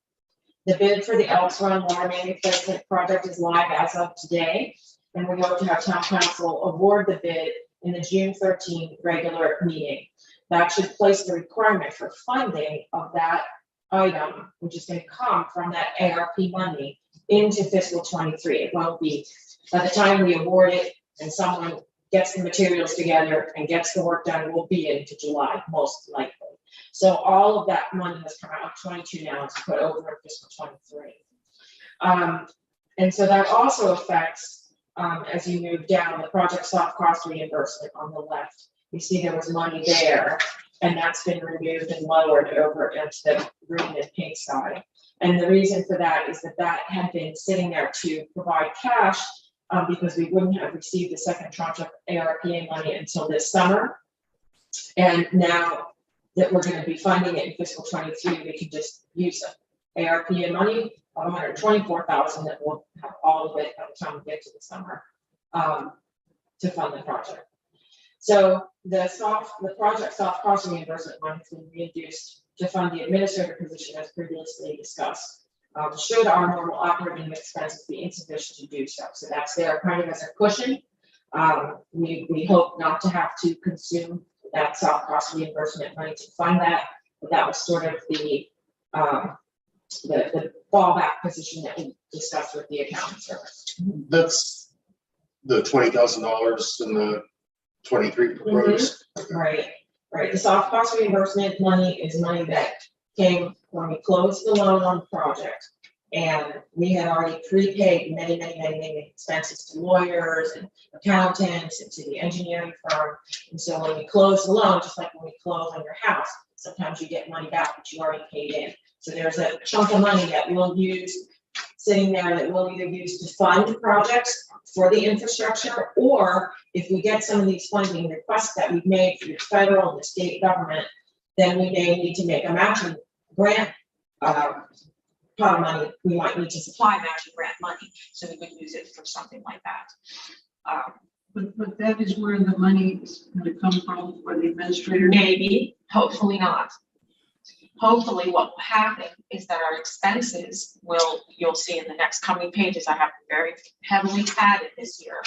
The bid for the Elks Run water main replacement project is live as of today, and we hope to have town council award the bid in the June 13 regular meeting. That should place the requirement for funding of that item, which is going to come from that ARP money, into fiscal 23. It won't be, by the time we award it and someone gets the materials together and gets the work done, will be into July, most likely. So all of that money has come out of 22 now to put over in fiscal 23. And so that also affects, as you move down, the project soft cost reimbursement on the left. You see there was money there, and that's been removed and lowered over into the green and pink side. And the reason for that is that that had been sitting there to provide cash because we wouldn't have received the second tranche of ARPA money until this summer. And now that we're going to be funding it in fiscal 23, we can just use ARPA money of $124,000 that we'll have all of it by the time we get to the summer to fund the project. So the project soft cost reimbursement line has been reduced to fund the administrator position as previously discussed. Should our normal operating expenses be insufficient to do so. So that's there kind of as a cushion. We hope not to have to consume that soft cost reimbursement money to fund that, but that was sort of the fallback position that we discussed with the accounting service. That's the $20,000 in the 23 proposed. Right. The soft cost reimbursement money is money that came when we closed the loan on the project, and we had already prepaid many expenses to lawyers and accountants and to the engineering firm. And so when we close the loan, just like when we close on your house, sometimes you get money back that you already paid in. So there's a chunk of money that we'll use sitting there that we'll either use to fund projects for the infrastructure, or if we get some of these funding requests that we've made from the federal and the state government, then we may need to make a matching grant, pot of money, we might need to supply matching grant money, so we would use it for something like that. But that is where the money is gonna come from for the administrator. Maybe, hopefully not. Hopefully what will happen is that our expenses will, you'll see in the next coming pages, I have very heavily padded this year.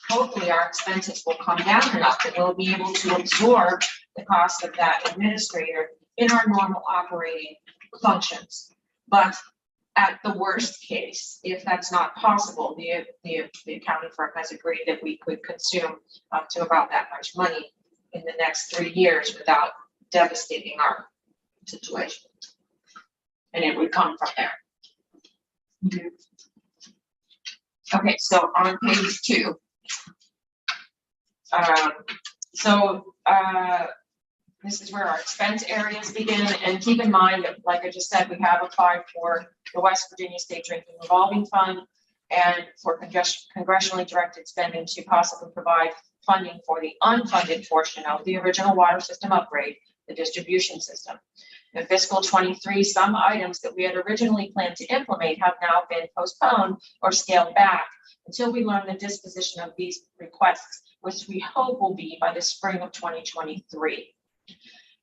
Hopefully our expenses will come down enough that we'll be able to absorb the cost of that administrator in our normal operating functions. But at the worst case, if that's not possible, the accounting firm has agreed that we could consume up to about that much money in the next 3 years without devastating our situation. And it would come from there. Okay, so on page 2. This is where our expense areas begin, and keep in mind that, like I just said, we have applied for the West Virginia State Drinking Revolving Fund and for congressionally directed spending to possibly provide funding for the unfunded portion of the original water system upgrade, the distribution system. In fiscal 23, some items that we had originally planned to implement have now been postponed or scaled back until we learn the disposition of these requests, which we hope will be by the spring of 2023.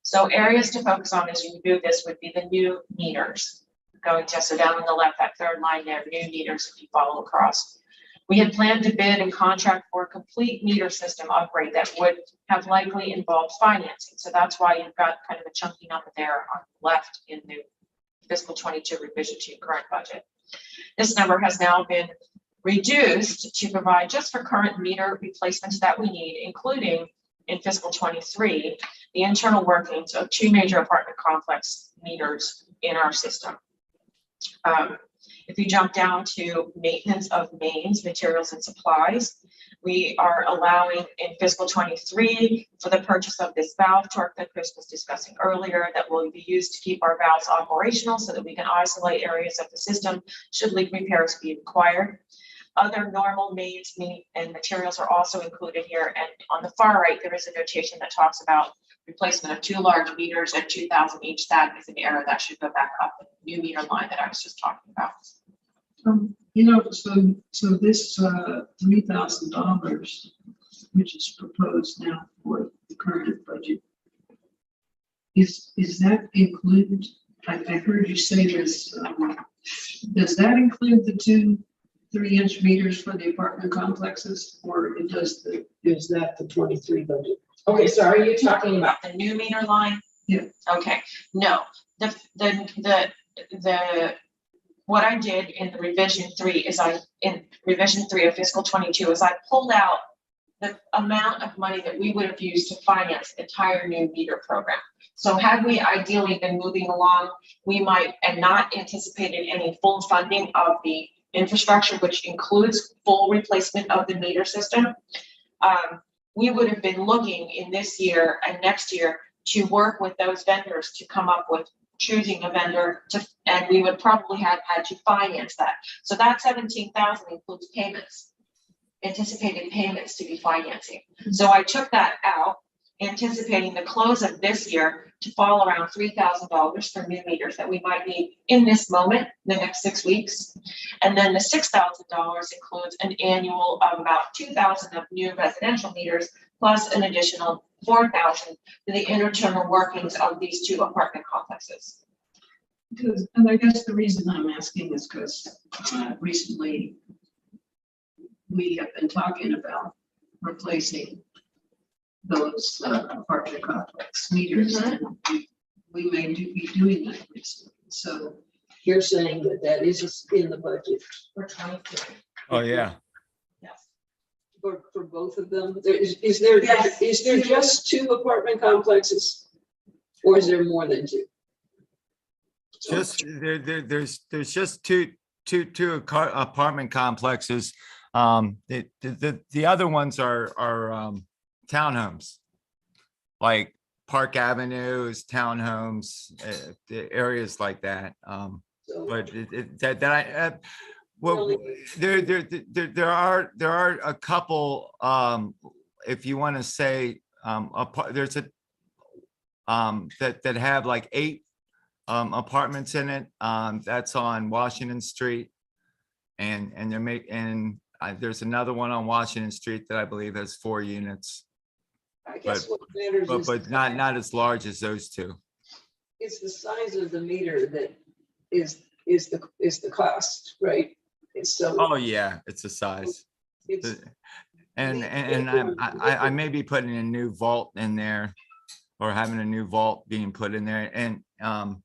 So areas to focus on as you do this would be the new meters. Going just so down on the left, that third line there, new meters, if you follow across. We had planned to bid and contract for a complete meter system upgrade that would have likely involved financing. So that's why you've got kind of a chunky number there on the left in the fiscal 22 revision to your current budget. This number has now been reduced to provide just for current meter replacements that we need, including in fiscal 23, the internal workings of 2 major apartment complex meters in our system. If you jump down to maintenance of mains, materials and supplies, we are allowing in fiscal 23 for the purchase of this valve torque that Chris was discussing earlier that will be used to keep our valves operational so that we can isolate areas of the system should leak repairs be required. Other normal mains and materials are also included here. And on the far right, there is a notation that talks about replacement of 2 large meters at 2,000 each. That is an error that should go back up the new meter line that I was just talking about. So this $3,000, which is proposed now for the current budget, is that included? I heard you say this. Does that include the 2 3-inch meters for the apartment complexes, or is that the 23 budget? Okay, so are you talking about the new meter line? Yeah. Okay, no, the what I did in the revision 3 is in revision 3 of fiscal 22 is I pulled out the amount of money that we would have used to finance the entire new meter program. So had we ideally been moving along, we might, and not anticipated any full funding of the infrastructure, which includes full replacement of the meter system, we would have been looking in this year and next year to work with those vendors to come up with choosing a vendor to, and we would probably have had to finance that. So that 17,000 includes payments, anticipated payments to be financing. So I took that out, anticipating the close of this year to fall around $3,000 for new meters that we might need in this moment, the next 6 weeks. And then the $6,000 includes an annual of about 2,000 of new residential meters, plus an additional 4,000 for the internal workings of these 2 apartment complexes. And I guess the reason I'm asking is because recently we have been talking about replacing those apartment complex meters. And we may be doing that recently. So you're saying that is in the budget For 23. Oh, yeah. Yes. for both of them? Is there Yes. is there just 2 apartment complexes, or is there more than 2? Just there's just two apartment complexes. The other ones are townhomes, like Park Avenues, townhomes, areas like that. So But Well, really- there are a couple, if you want to say, there's a, that have like 8 apartments in it. That's on Washington Street. And there's another one on Washington Street that I believe has 4 units, I guess what matters but not as large as those two. is the size of the meter that is the cost, right? It's so. Oh, yeah, it's a size. It's, And the- I may be putting a new vault in there, or having a new vault being put in there, and a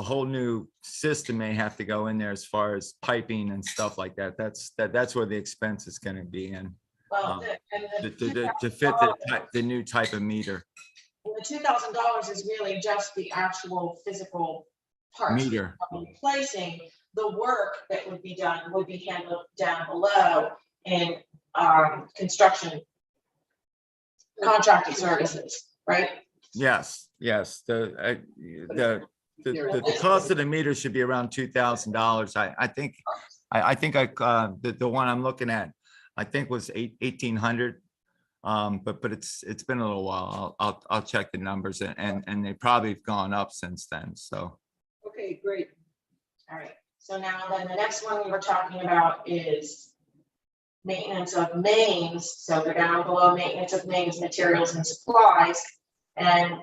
whole new system may have to go in there as far as piping and stuff like that. That's where the expense is going to be in, Well, and to fit the new type of meter the $2,000 is really just the actual physical parts. meter. of Replacing the work that would be done would be handled down below in construction contracted services, right? Yes, the cost of the meter should be around $2,000. I think the one I'm looking at, I think was 1,800. But it's been a little while. I'll check the numbers, and they probably have gone up since then. So okay, great. All right, so now then the next one we were talking about is maintenance of mains. So we're down below maintenance of mains, materials and supplies. And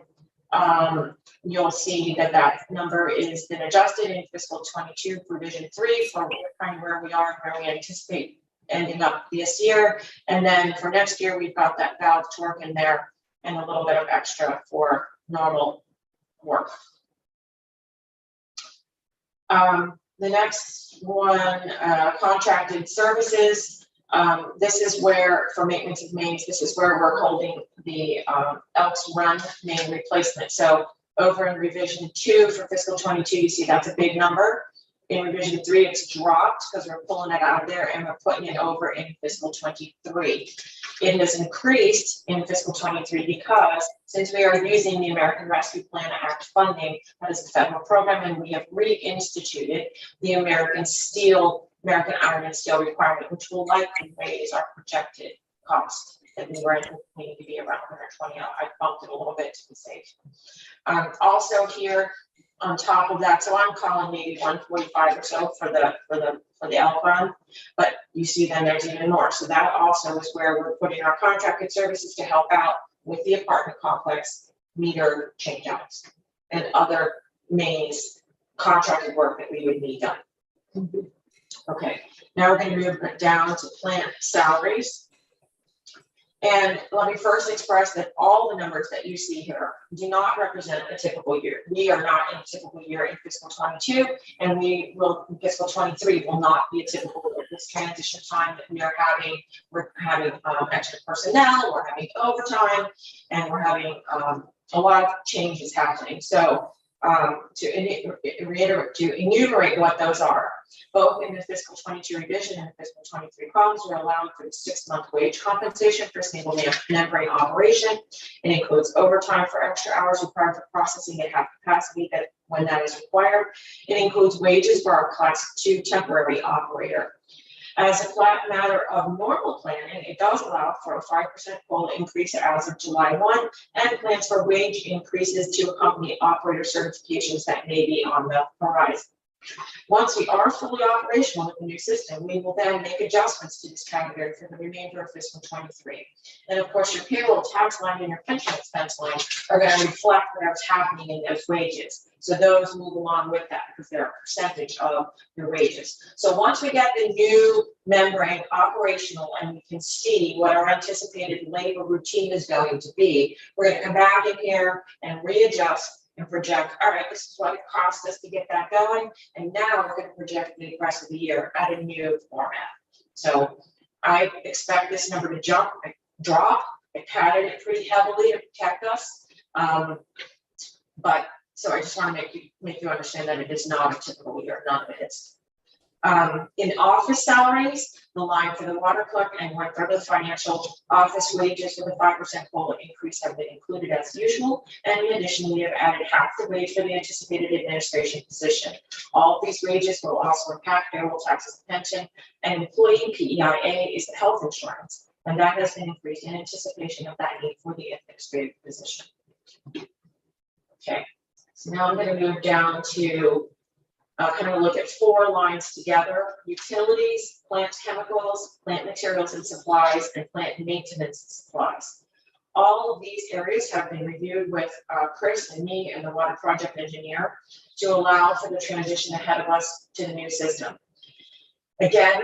you'll see that number is been adjusted in fiscal 22 provision 3 for kind of where we are, where we anticipate ending up this year. And then for next year, we've got that valve torque in there and a little bit of extra for normal work. The next one, contracted services. This is where, for maintenance of mains, this is where we're holding the Elks Run main replacement. So over in revision 2 for fiscal 22, you see that's a big number. In revision 3, it's dropped because we're pulling it out of there and we're putting it over in fiscal 23. It has increased in fiscal 23 because since we are using the American Rescue Plan Act funding, that is a federal program, and we have reinstituted the American Iron and Steel requirement, which will likely raise our projected cost that we were anticipating to be around 120. I bumped it a little bit to be safe. Also here, on top of that, so I'm calling maybe 145 or so for the Elk Run, but you see then there's even more. So that also is where we're putting our contracted services to help out with the apartment complex meter changeouts and other mains contracted work that we would need done. Okay, now we're going to move down to plant salaries. And let me first express that all the numbers that you see here do not represent a typical year. We are not in a typical year in fiscal 22, and fiscal 23 will not be a typical year. This transition time that we're having extra personnel, we're having overtime, and we're having a lot of changes happening. So to enumerate what those are, both in the fiscal 22 revision and the fiscal 23 columns, we're allowing for the 6-month wage compensation for single membrane operation. It includes overtime for extra hours required for processing at half capacity when that is required. It includes wages for our class 2 temporary operator. As a flat matter of normal planning, it does allow for a 5% COLA increase as of July 1 and plans for wage increases to accompany operator certifications that may be on the horizon. Once we are fully operational with the new system, we will then make adjustments to this category for the remainder of fiscal 23. And of course, your payroll tax line and your pension expense line are going to reflect what's happening in those wages. So those move along with that because they're a percentage of your wages. So once we get the new membrane operational and we can see what our anticipated labor routine is going to be, we're going to come back in here and readjust and project, all right, this is what it cost us to get that going. And now we're going to project the rest of the year at a new format. So I expect this number to drop. I padded it pretty heavily to protect us. But so I just want to make you understand that it is not a typical year. None of it is. In office salaries, the line for the water clerk and one for the financial office wages with a 5% COLA increase have been included as usual. And in addition, we have added half the wage for the anticipated administration position. All of these wages will also impact payroll taxes and pension, and employee PEIA is the health insurance. And that has been increased in anticipation of that need for the administrative position. Okay, so now I'm going to move down to kind of look at 4 lines together: utilities, plant chemicals, plant materials and supplies, and plant maintenance and supplies. All of these areas have been reviewed with Chris and me and the water project engineer to allow for the transition ahead of us to the new system. Again,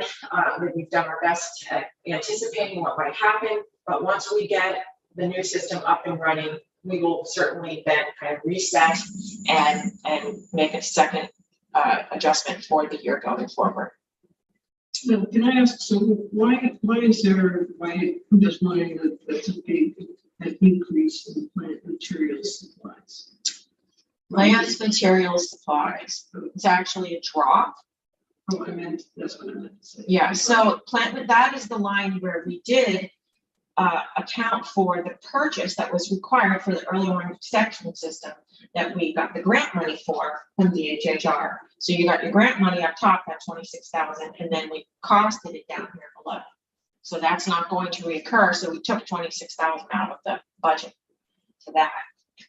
we've done our best at anticipating what might happen, but once we get the new system up and running, we will certainly then kind of reset and make a second adjustment for the year going forward. Now, can I ask, so why is this money that's a big an increase in plant materials supplies? Plants, materials, supplies. It's actually a drop. Oh, that's what I meant to say. Yeah, so that is the line where we did account for the purchase that was required for the early warning protection system that we got the grant money for from DHHR. So you got your grant money up top, that 26,000, and then we costed it down here below. So that's not going to reoccur. So we took 26,000 out of the budget for that.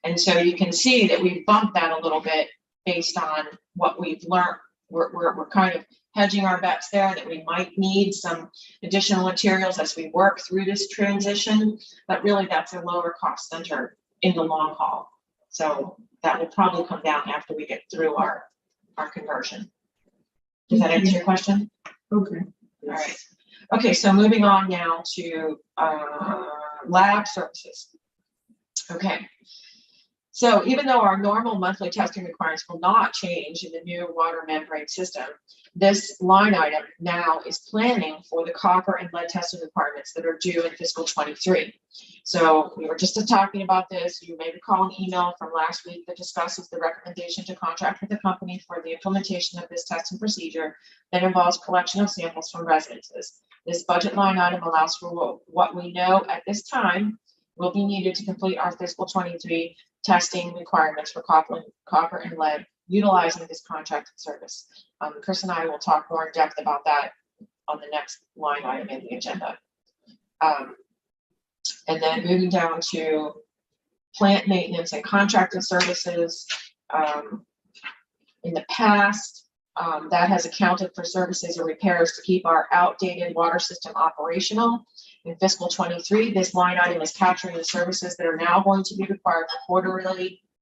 And so you can see that we bumped that a little bit based on what we've learned. We're kind of hedging our bets there that we might need some additional materials as we work through this transition, but really that's a lower cost center in the long haul. So that will probably come down after we get through our conversion. Does that answer your question? Okay. All right. Okay, so moving on now to lab services. Okay. So even though our normal monthly testing requirements will not change in the new water membrane system, this line item now is planning for the copper and lead testing requirements that are due in fiscal 23. So we were just talking about this. You may recall an email from last week that discusses the recommendation to contract with the company for the implementation of this testing procedure that involves collection of samples from residences. This budget line item allows for what we know at this time will be needed to complete our fiscal 23 testing requirements for copper and lead utilizing this contracted service. Chris and I will talk more in depth about that on the next line item in the agenda. And then moving down to plant maintenance and contracted services. In the past, that has accounted for services or repairs to keep our outdated water system operational. In fiscal 23, this line item is capturing the services that are now going to be required for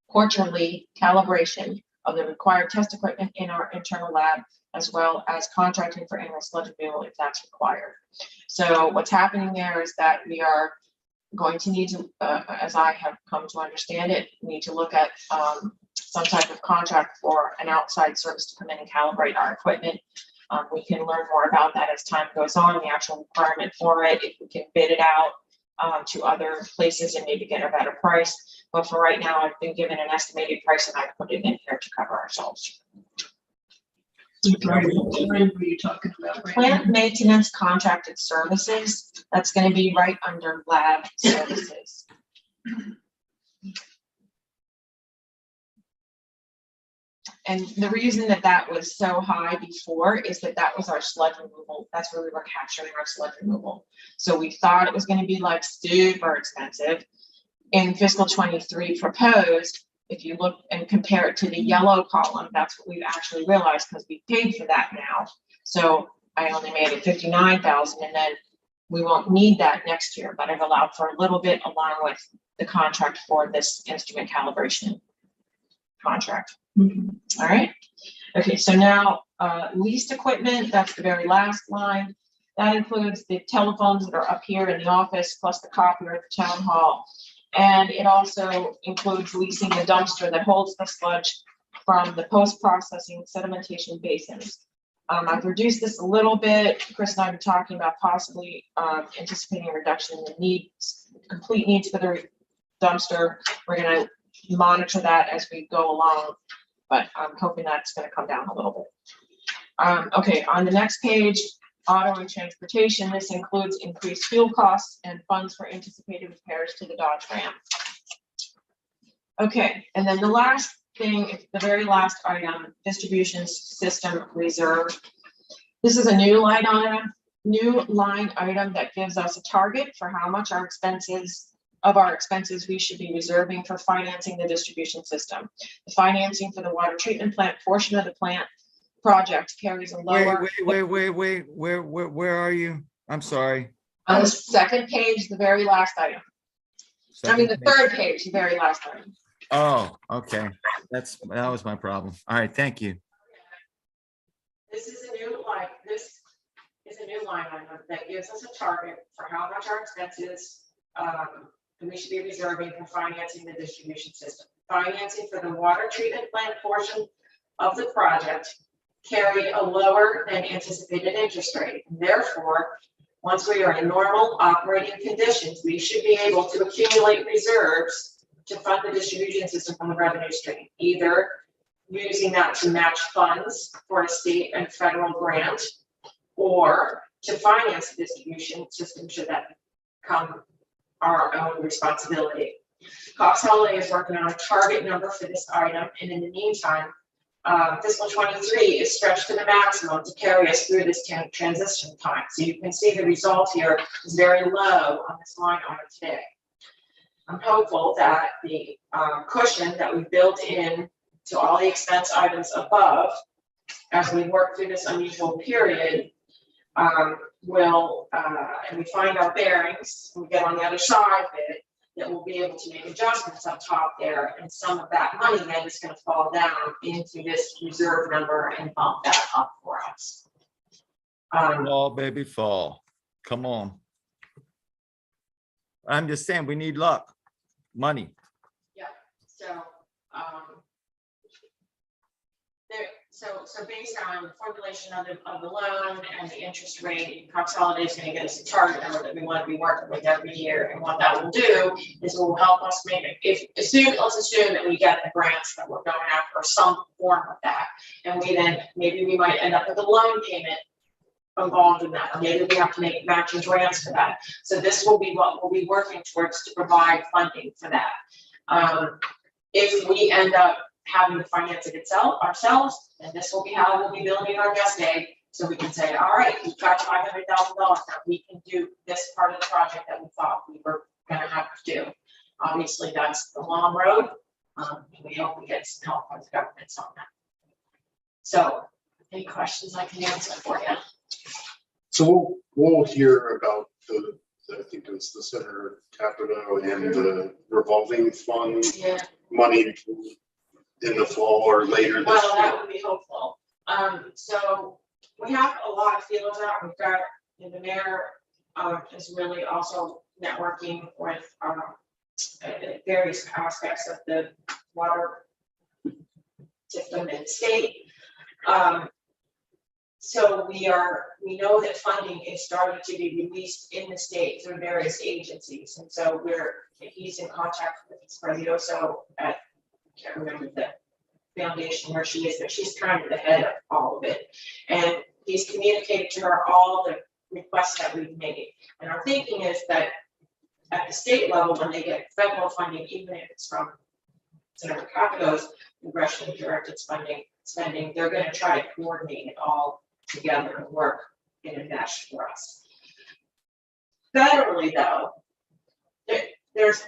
quarterly calibration of the required test equipment in our internal lab, as well as contracting for annual sludge removal if that's required. So what's happening there is that we are going to need to, as I have come to understand it, need to look at some type of contract for an outside service to come in and calibrate our equipment. We can learn more about that as time goes on, the actual requirement for it, if we can bid it out to other places and maybe get a better price. But for right now, I've been given an estimated price and I put it in here to cover ourselves. Sorry, what line were you talking about? Right Plant now? maintenance contracted services, that's going to be right under lab services. And the reason that that was so high before is that that was our sludge removal. That's where we were capturing our sludge removal. So we thought it was going to be like super expensive. In fiscal 23 proposed, if you look and compare it to the yellow column, that's what we've actually realized because we paid for that now. So I only made it 59,000 and then we won't need that next year, but I've allowed for a little bit along with the contract for this instrument calibration contract. Mhm. All right. Okay, so now leased equipment, that's the very last line. That includes the telephones that are up here in the office, plus the copier at the town hall. And it also includes leasing the dumpster that holds the sludge from the post-processing sedimentation basins. I've reduced this a little bit. Chris and I have been talking about possibly anticipating a reduction in the needs, complete needs for the dumpster. We're going to monitor that as we go along, but I'm hoping that's going to come down a little Okay, on the next page, auto and transportation, this includes increased fuel costs and funds for anticipated repairs to the Dodge Ram. Okay, and then the last thing, the very last item, distribution system reserve. This is a new line item that gives us a target for how much our expenses we should be reserving for financing the distribution system. The financing for the water treatment plant portion of the plant project carries a lower. Wait, where are you? I'm sorry. On the second page, the very last item. I mean, the Second page. third page, the very last item. Oh, okay. That was my problem. All right, thank you. This is a new line item that gives us a target for how much our expenses we should be reserving for financing the distribution system. Financing for the water treatment plant portion of the project carried a lower than anticipated interest rate. And therefore, once we are in normal operating conditions, we should be able to accumulate reserves to fund the distribution system from the revenue stream, either using that to match funds for a state and federal grant, or to finance the distribution system should that become our own responsibility. Cox Holiday is working on a target number for this item, and in the meantime, fiscal 23 is stretched to the maximum to carry us through this transition time. So you can see the result here is very low on this line item today. I'm hopeful that the cushion that we built in to all the expense items above, as we work through this unusual period, and we find our bearings, and we get on the other side of it, that we'll be able to make adjustments up top there, and some of that money then is going to fall down into this reserve number and bump that up for us. Fall, baby, fall. Come on. I'm just saying, we need luck, money. So, so based on formulation of the loan and the interest rate, Cox Holiday is going to get us a target number that we want to be working with every year. And what that will do is it will help us make it. Let's assume that we get the grants that we're going after, or some form of that, and maybe we might end up with a loan payment involved in that, or maybe we have to make matching grants for that. So this will be what we'll be working towards to provide funding for that. If we end up having to finance it ourselves, and this will be how we'll be building our nest egg, so we can say, all right, we've got $500,000 now, we can do this part of the project that we thought we were going to have to do. Obviously, that's the long road. And we hope we get some help from the governments on that. So, any questions I can answer for you? So we'll hear about I think it's the Senator Capito and the revolving fund money in the fall or later this Well, that year. would be hopeful. So we have a lot of feelers out. We've got, the mayor is really also networking with various aspects of the water system and state. So we know that funding is starting to be released in the state through various agencies. And so he's in contact with Sprayoso at, I can't remember the foundation where she is, but she's kind of the head of all of it. And he's communicated to her all the requests that we've made. And our thinking is that at the state level, when they get federal funding, even if it's from Senator Capito's congressionally directed spending, they're going to try to coordinate it all together and work in a mesh for us. Federally, though, there's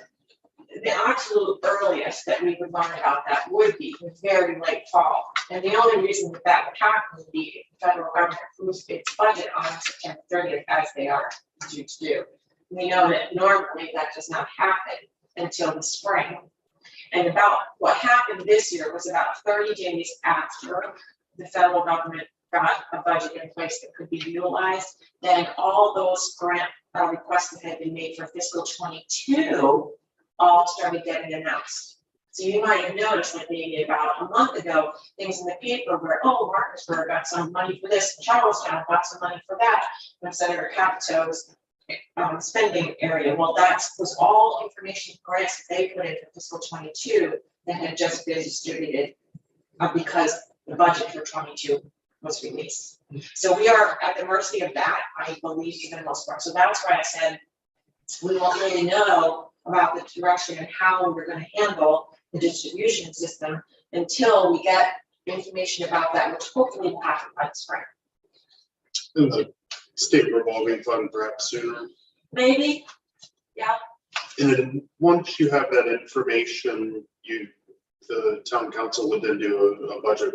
the absolute earliest that we would learn about that would be very late fall. And the only reason that would happen would be if the federal government approves its budget on September 30th, as they are due to do. We know that normally that does not happen until the spring. And about what happened this year was about 30 days after the federal government got a budget in place that could be utilized. Then all those grant requests that had been made for fiscal 22 all started getting announced. So you might have noticed that maybe about a month ago, things in the paper were, oh, Martinsburg got some money for this, Charlestown got some money for that, and Senator Capito's spending area. Well, that was all information grants that they put in for fiscal 22 that had just been distributed because the budget for 22 was released. So we are at the mercy of that, I believe, for the most part. So that's why I said we won't really know about the direction and how we're gonna handle the distribution system until we get information about that, which hopefully will happen by the spring. And the state revolving fund perhaps sooner. Maybe, yeah. And then once you have that information, the town council would then do a budget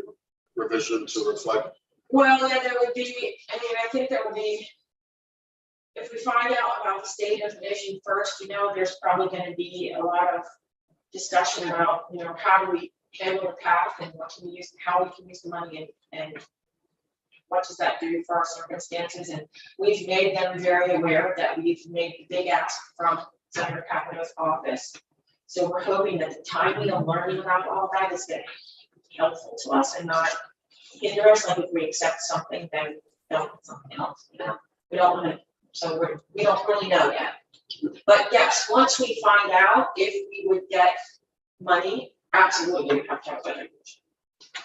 revision to reflect. Well, yeah, there would be, I mean, I think there will be, if we find out about the state information first, you know, there's probably gonna be a lot of discussion about, you know, how do we handle the path and what can we use, how we can use the money and what does that do for our circumstances? And we've made them very aware that we've made the big ask from Senator Capito's office. So we're hoping that the timing of learning about all that is gonna be helpful to us and not hinder us. Like if we accept something, then don't do something else, you know? We don't want to, so we don't really know yet. But yes, once we find out if we would get money, absolutely we have to have budget.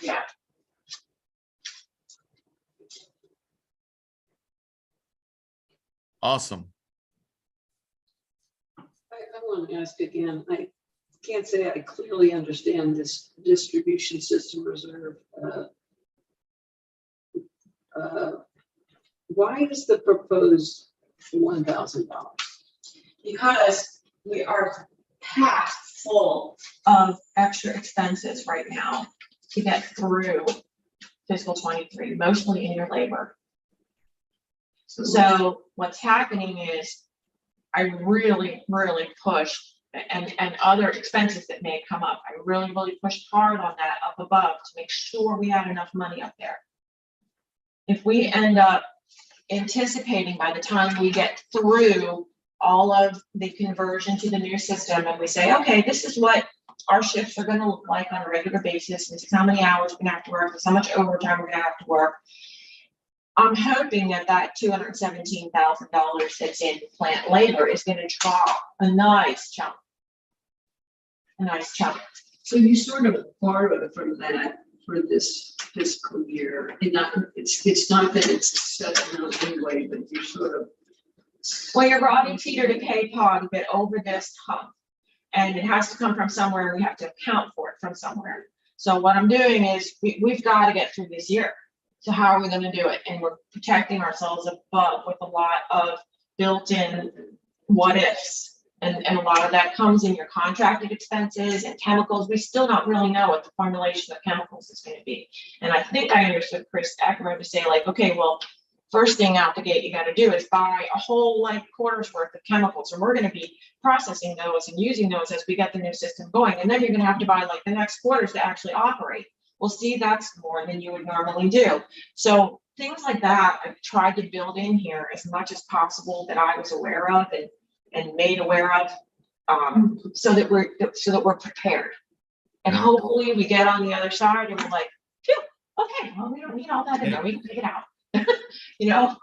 Yeah. Awesome. I want to ask again, I can't say I clearly understand this distribution system reserve. Why is the proposed $1,000? Because we are packed full of extra expenses right now to get through fiscal 23, mostly in your labor. So what's happening is I really pushed and other expenses that may come up. I really pushed hard on that up above to make sure we had enough money up there. If we end up anticipating by the time we get through all of the conversion to the new system and we say, okay, this is what our shifts are gonna look like on a regular basis, this is how many hours we're gonna have to work, this is how much overtime we're gonna have to work. I'm hoping that that $217,000 that's in plant labor is gonna drop a nice chunk. A nice chunk. So you sort of borrowed from that for this fiscal year, and it's not that it's set out anyway, but you sort of. Well, you're robbing Peter to pay Paul to get over this hump. And it has to come from somewhere, and we have to account for it from somewhere. So what I'm doing is, we've got to get through this year. So how are we gonna do it? And we're protecting ourselves above with a lot of built-in what ifs. And a lot of that comes in your contracted expenses and chemicals. We still don't really know what the formulation of chemicals is gonna be. And I think I understood Chris Ackerman to say like, okay, well, first thing out the gate you gotta do is buy a whole like quarter's worth of chemicals, and we're gonna be processing those and using those as we get the new system going. And then you're gonna have to buy like the next quarters to actually operate. Well, see, that's more than you would normally do. So things like that, I've tried to build in here as much as possible that I was aware of and made aware of, so that we're prepared. And hopefully we get on the other side and we're like, phew, okay, well, we don't need all that in there, we can take it out. You know?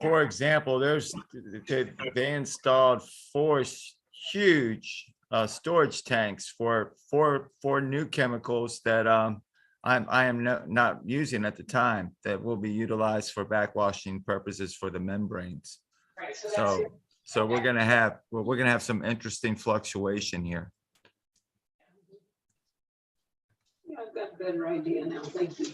For example, they installed 4 huge storage tanks for four new chemicals that I am not using at the time, that will be utilized for backwashing purposes for the membranes. Right, so that's. So we're gonna have some interesting fluctuation here. Yeah, I've got a better idea now, thank you.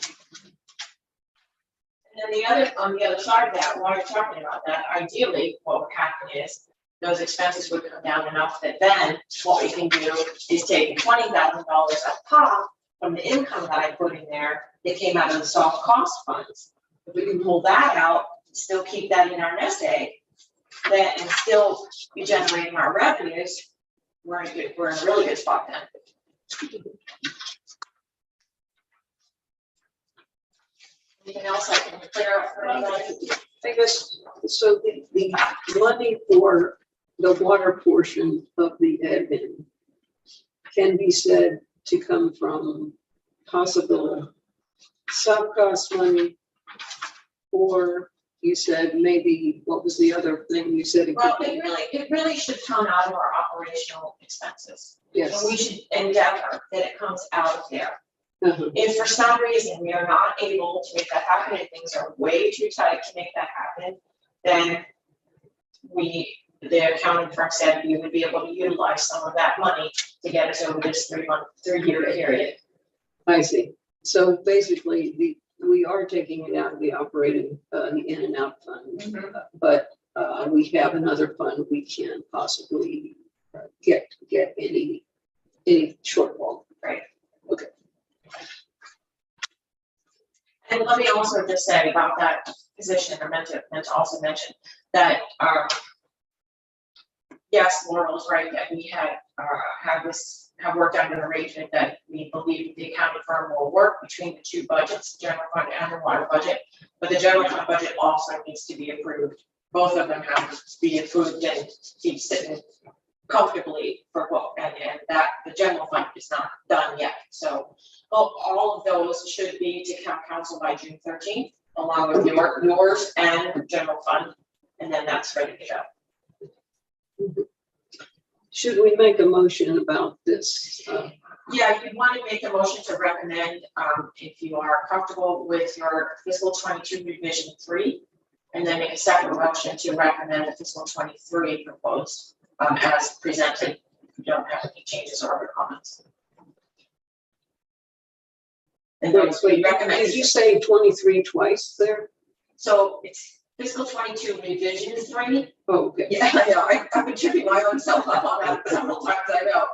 And then on the other side of that, while you're talking about that, ideally, what would happen is those expenses would come down enough that then what we can do is take $20,000 up top from the income that I put in there that came out of the soft cost funds. If we can pull that out, still keep that in our nest egg, then and still be generating our revenues, we're in a really good spot then. Anything else I can clear up for anybody? I guess, so the money for the water portion of the admin can be said to come from possible sub-cost money, or you said maybe, what was the other thing you said? Well, it really should come out of our operational expenses. Yes. And we should endeavor that it comes out of there. If for some reason we are not able to make that happen and things are way too tight to make that happen, then the accounting firm said we would be able to utilize some of that money to get us over this 3-year period. I see. So basically, we are taking it out of the operating, the in and out fund, but we have another fund we can possibly get any shortfall. Right. Okay. And let me also just say about that position, I meant to also mention that, yes, Laurel's right, that we have worked out an arrangement that we believe the accounting firm will work between the two budgets, general fund and the water budget. But the general fund budget also needs to be approved. Both of them have to be approved and keep sitting comfortably for both, and that the general fund is not done yet. So all of those should be to council by June 13th, along with yours and general fund, and then that's ready to go. Should we make a motion about this? Yeah, you want to make a motion to recommend, if you are comfortable with your fiscal 22 revision 3, and then make a separate motion to recommend the fiscal 23 proposed as presented. If you don't have any changes or other comments. And then we recommend. Did you say 23 twice there? So it's fiscal 22 revision 3. Oh, okay. Yeah, I know. I've been tripping my own self up on that several times, I know.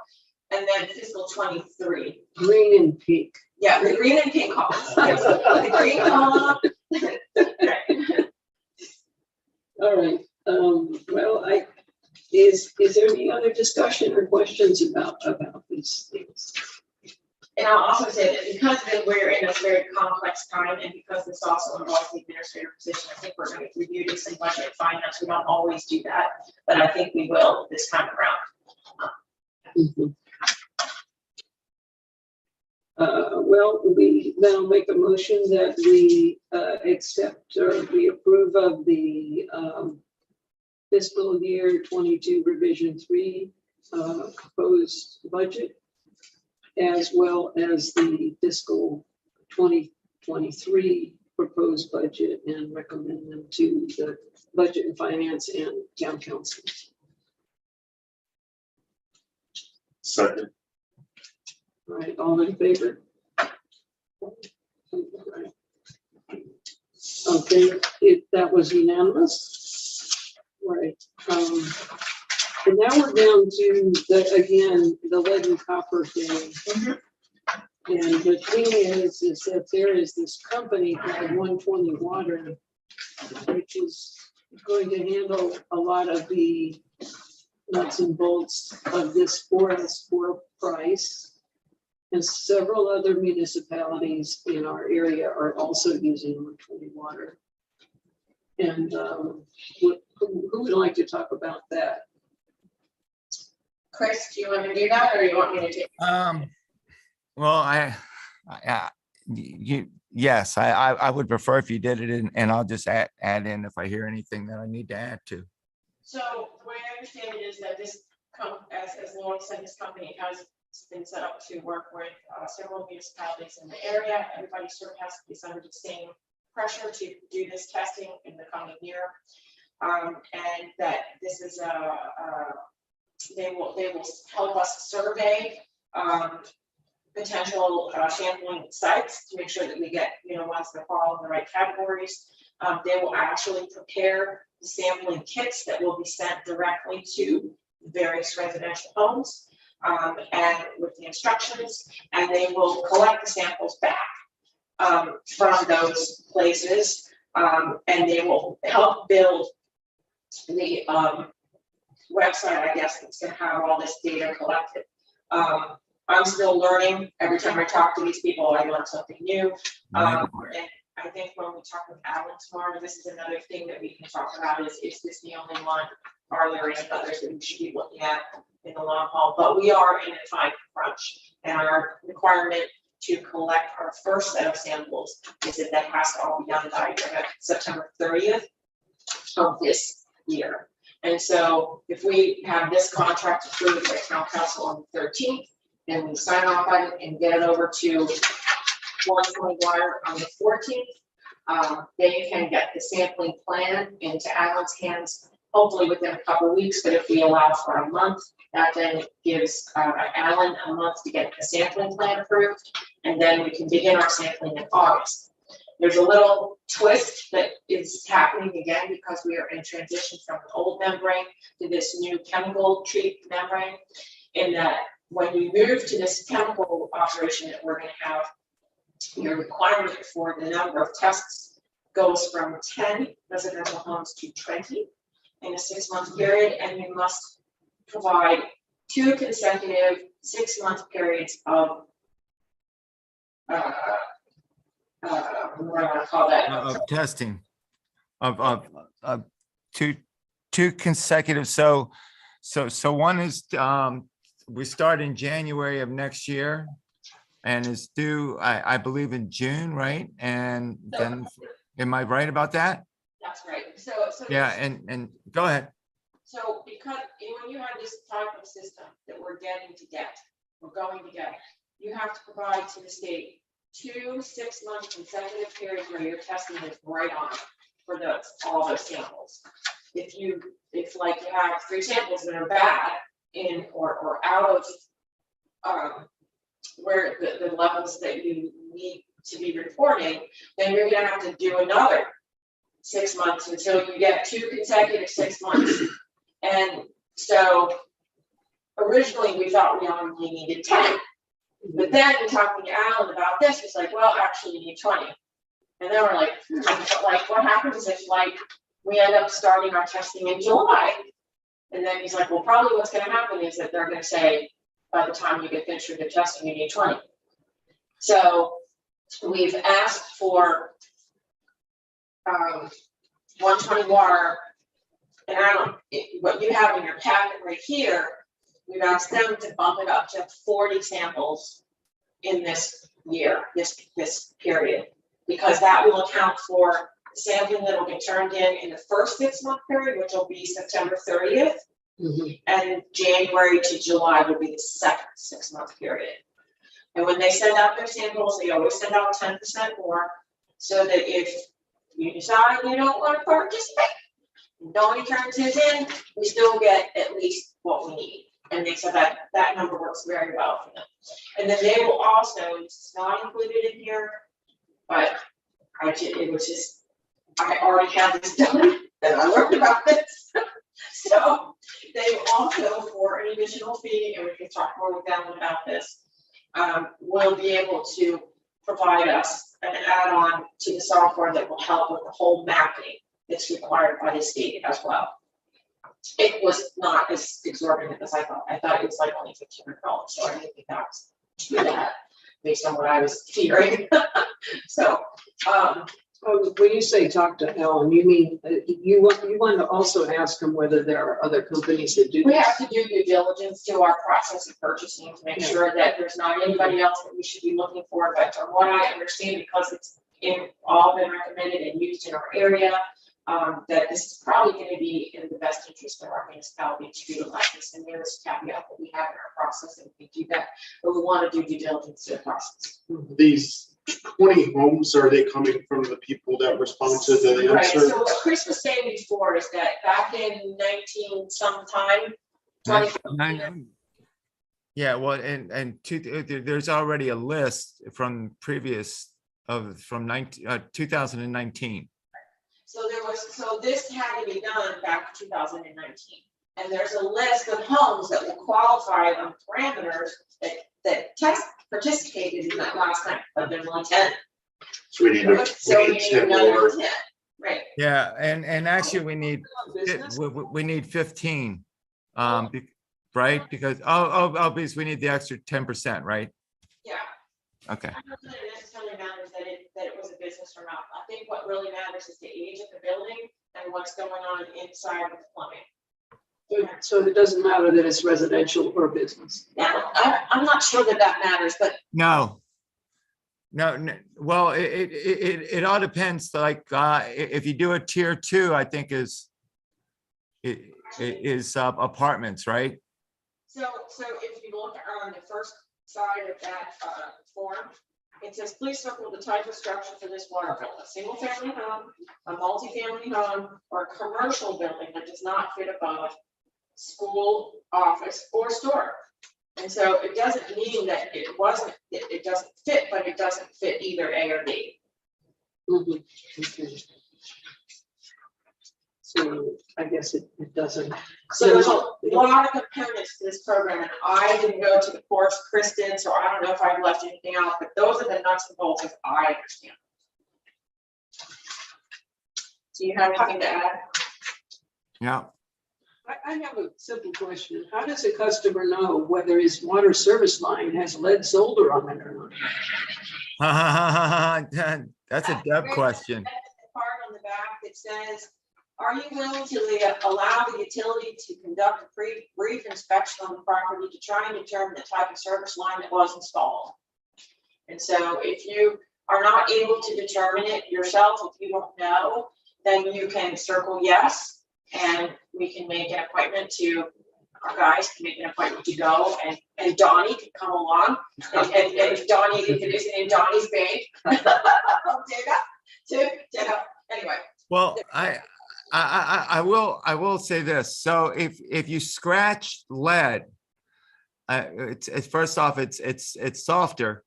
And then fiscal 23. Green and pink. Yeah, the green and pink columns. Yes, the green column. All right. Well, is there any other discussion or questions about these things? And I'll also say that because we're in a very complex time, and because this also involves the administrator position, I think we're going to review this in budget and finance. We don't always do that, but I think we will this time around. Mhm. Well, we now make a motion that we accept or we approve of the fiscal year 22 revision 3 proposed budget, as well as the fiscal 2023 proposed budget, and recommend them to the Budget and Finance and Town Council. Second. All right, all in favor? Okay, that was unanimous. Right. And now we're down to the lead and copper thing. And the thing is that there is this company called 120 Water, which is going to handle a lot of the nuts and bolts of this for us for price. And several other municipalities in our area are also using 120 Water. And who would like to talk about that? Chris, do you want to do that, or you want me to take? Well, yes, I would prefer if you did it, and I'll just add in if I hear anything that I need to add to. So the way I understand it is that this, as Lauren said, this company has been set up to work with several municipalities in the area. Everybody sort of has to be under the same pressure to do this testing in the coming year, and that this is they will help us survey potential sampling sites to make sure that we get ones that fall in the right categories. They will actually prepare the sampling kits that will be sent directly to various residential homes, and with the instructions, and they will collect the samples back from those places, and they will help build the website, I guess, that's going to have all this data collected. I'm still learning. Every time I talk to these people, I learn something new. And I think when we talk with Alan tomorrow, this is another thing that we can talk about is this the only one? Are there any others that we should be looking at in the long haul? But we are in a time crunch, and our requirement to collect our first set of samples is that has to all be done by September 30th of this year. And so if we have this contract approved by town council on the 13th, and we sign off on it and get it over to 120 Water on the 14th. They can get the sampling plan into Alan's hands, hopefully within a couple of weeks, but if we allow for a month, that then gives Alan a month to get the sampling plan approved, and then we can begin our sampling in August. There's a little twist that is happening again because we are in transition from an old membrane to this new chemical treat membrane. In that, when you move to this chemical operation that we're going to have, your requirement for the number of tests goes from 10 residential homes to 20 in a 6-month period, and you must provide 2 consecutive 6-month periods of what do I call that? Of testing, of two consecutive, so one is, we start in January of next year and is due, I believe in June, right? And then, am I right about that? That's right. So Yeah, and go ahead. So because when you have this type of system that we're going to get, you have to provide to the state 2 6-month consecutive periods where your testing is right on for all those samples. If like you have 3 samples that are bad in or out of where the levels that you need to be reporting, then you're gonna have to do another 6 months until you get 2 consecutive 6 months. And so originally we thought we only needed 10. But then talking to Alan about this, he's like, well, actually you need 20. And then we're like, but like what happens if like we end up starting our testing in July? And then he's like, well, probably what's gonna happen is that they're gonna say, by the time you get finished with the testing, you need 20. So we've asked for 120 Water, and I don't, what you have in your packet right here, we've asked them to bump it up to 40 samples in this year, this period, because that will account for sampling that will be turned in the first 6-month period, which will be September 30th, and January to July will be the second 6-month period. And when they send out their samples, they always send out 10% more, so that if you decide you don't want to participate, nobody turns his in, we still get at least what we need. And they said that number works very well for them. And then they will also, it's not included in here, but it was just, I already had this done and I learned about this. So they will also, for an additional fee, and we can talk more with them about this, will be able to provide us an add-on to the software that will help with the whole mapping that's required by the state as well. It was not as exorbitant as I thought. I thought it was like only $1,500, so I didn't think that was too bad based on what I was hearing. So, when you say talk to Alan, you mean you want to also ask him whether there are other companies that do we this? have to do due diligence to our process of purchasing to make sure that there's not anybody else that we should be looking for. But from what I understand, because it's all been recommended and used in our area, that this is probably going to be in the best interest of our municipality to utilize this. And there's a caveat that we have in our process, and we do that, but we want to do due diligence to the process. These 20 homes, are they coming from the people that respond to the Right, answer? so what Chris was saying before is that back in 19 sometime, 2015, Yeah, well, there's already a list from previous from 2019. so this had to be done back in 2019. And there's a list of homes that will qualify on parameters that participated in that last time, but there's only 10. So we need So we to, need 10 another more. 10, right? Yeah, and actually we need Business? we need 15, right? Because because we need the extra 10%, right? Yeah. Okay. I don't know that it necessarily matters that it was a business or not. I think what really matters is the age of the building and what's going on inside with the plumbing. So it doesn't matter that it's residential or business. Now, I'm not sure that matters, but No. Well, it all depends. Like if you do a tier 2, I think is apartments, right? so if you look on the first side of that form, It says, please circle the type of structure for this water bill, a single family home, a multifamily home, or a commercial building that does not fit above school, office, or store. And so it doesn't mean that it doesn't fit, but it doesn't fit either A or B. Mhm, okay. So I guess it doesn't. So there's a lot of components to this program, and I didn't go to the course, Chris did, so I don't know if I've left anything out, but those are the nuts and bolts as I understand. Do you have anything to add? Yeah. I have a simple question. How does a customer know whether his water service line has lead solder on it or not? That's a Deb question. That's the part on the back that says, are you willing to allow the utility to conduct a brief inspection on the property to try and determine the type of service line that was installed? And so if you are not able to determine it yourself, if you don't know, then you can circle yes, and we can make an appointment our guys can make an appointment to go, and Donnie can come along, and Donnie, if it isn't in Donnie's bank, anyway. Well, I will say this. So if you scratch lead, it's first off, it's softer,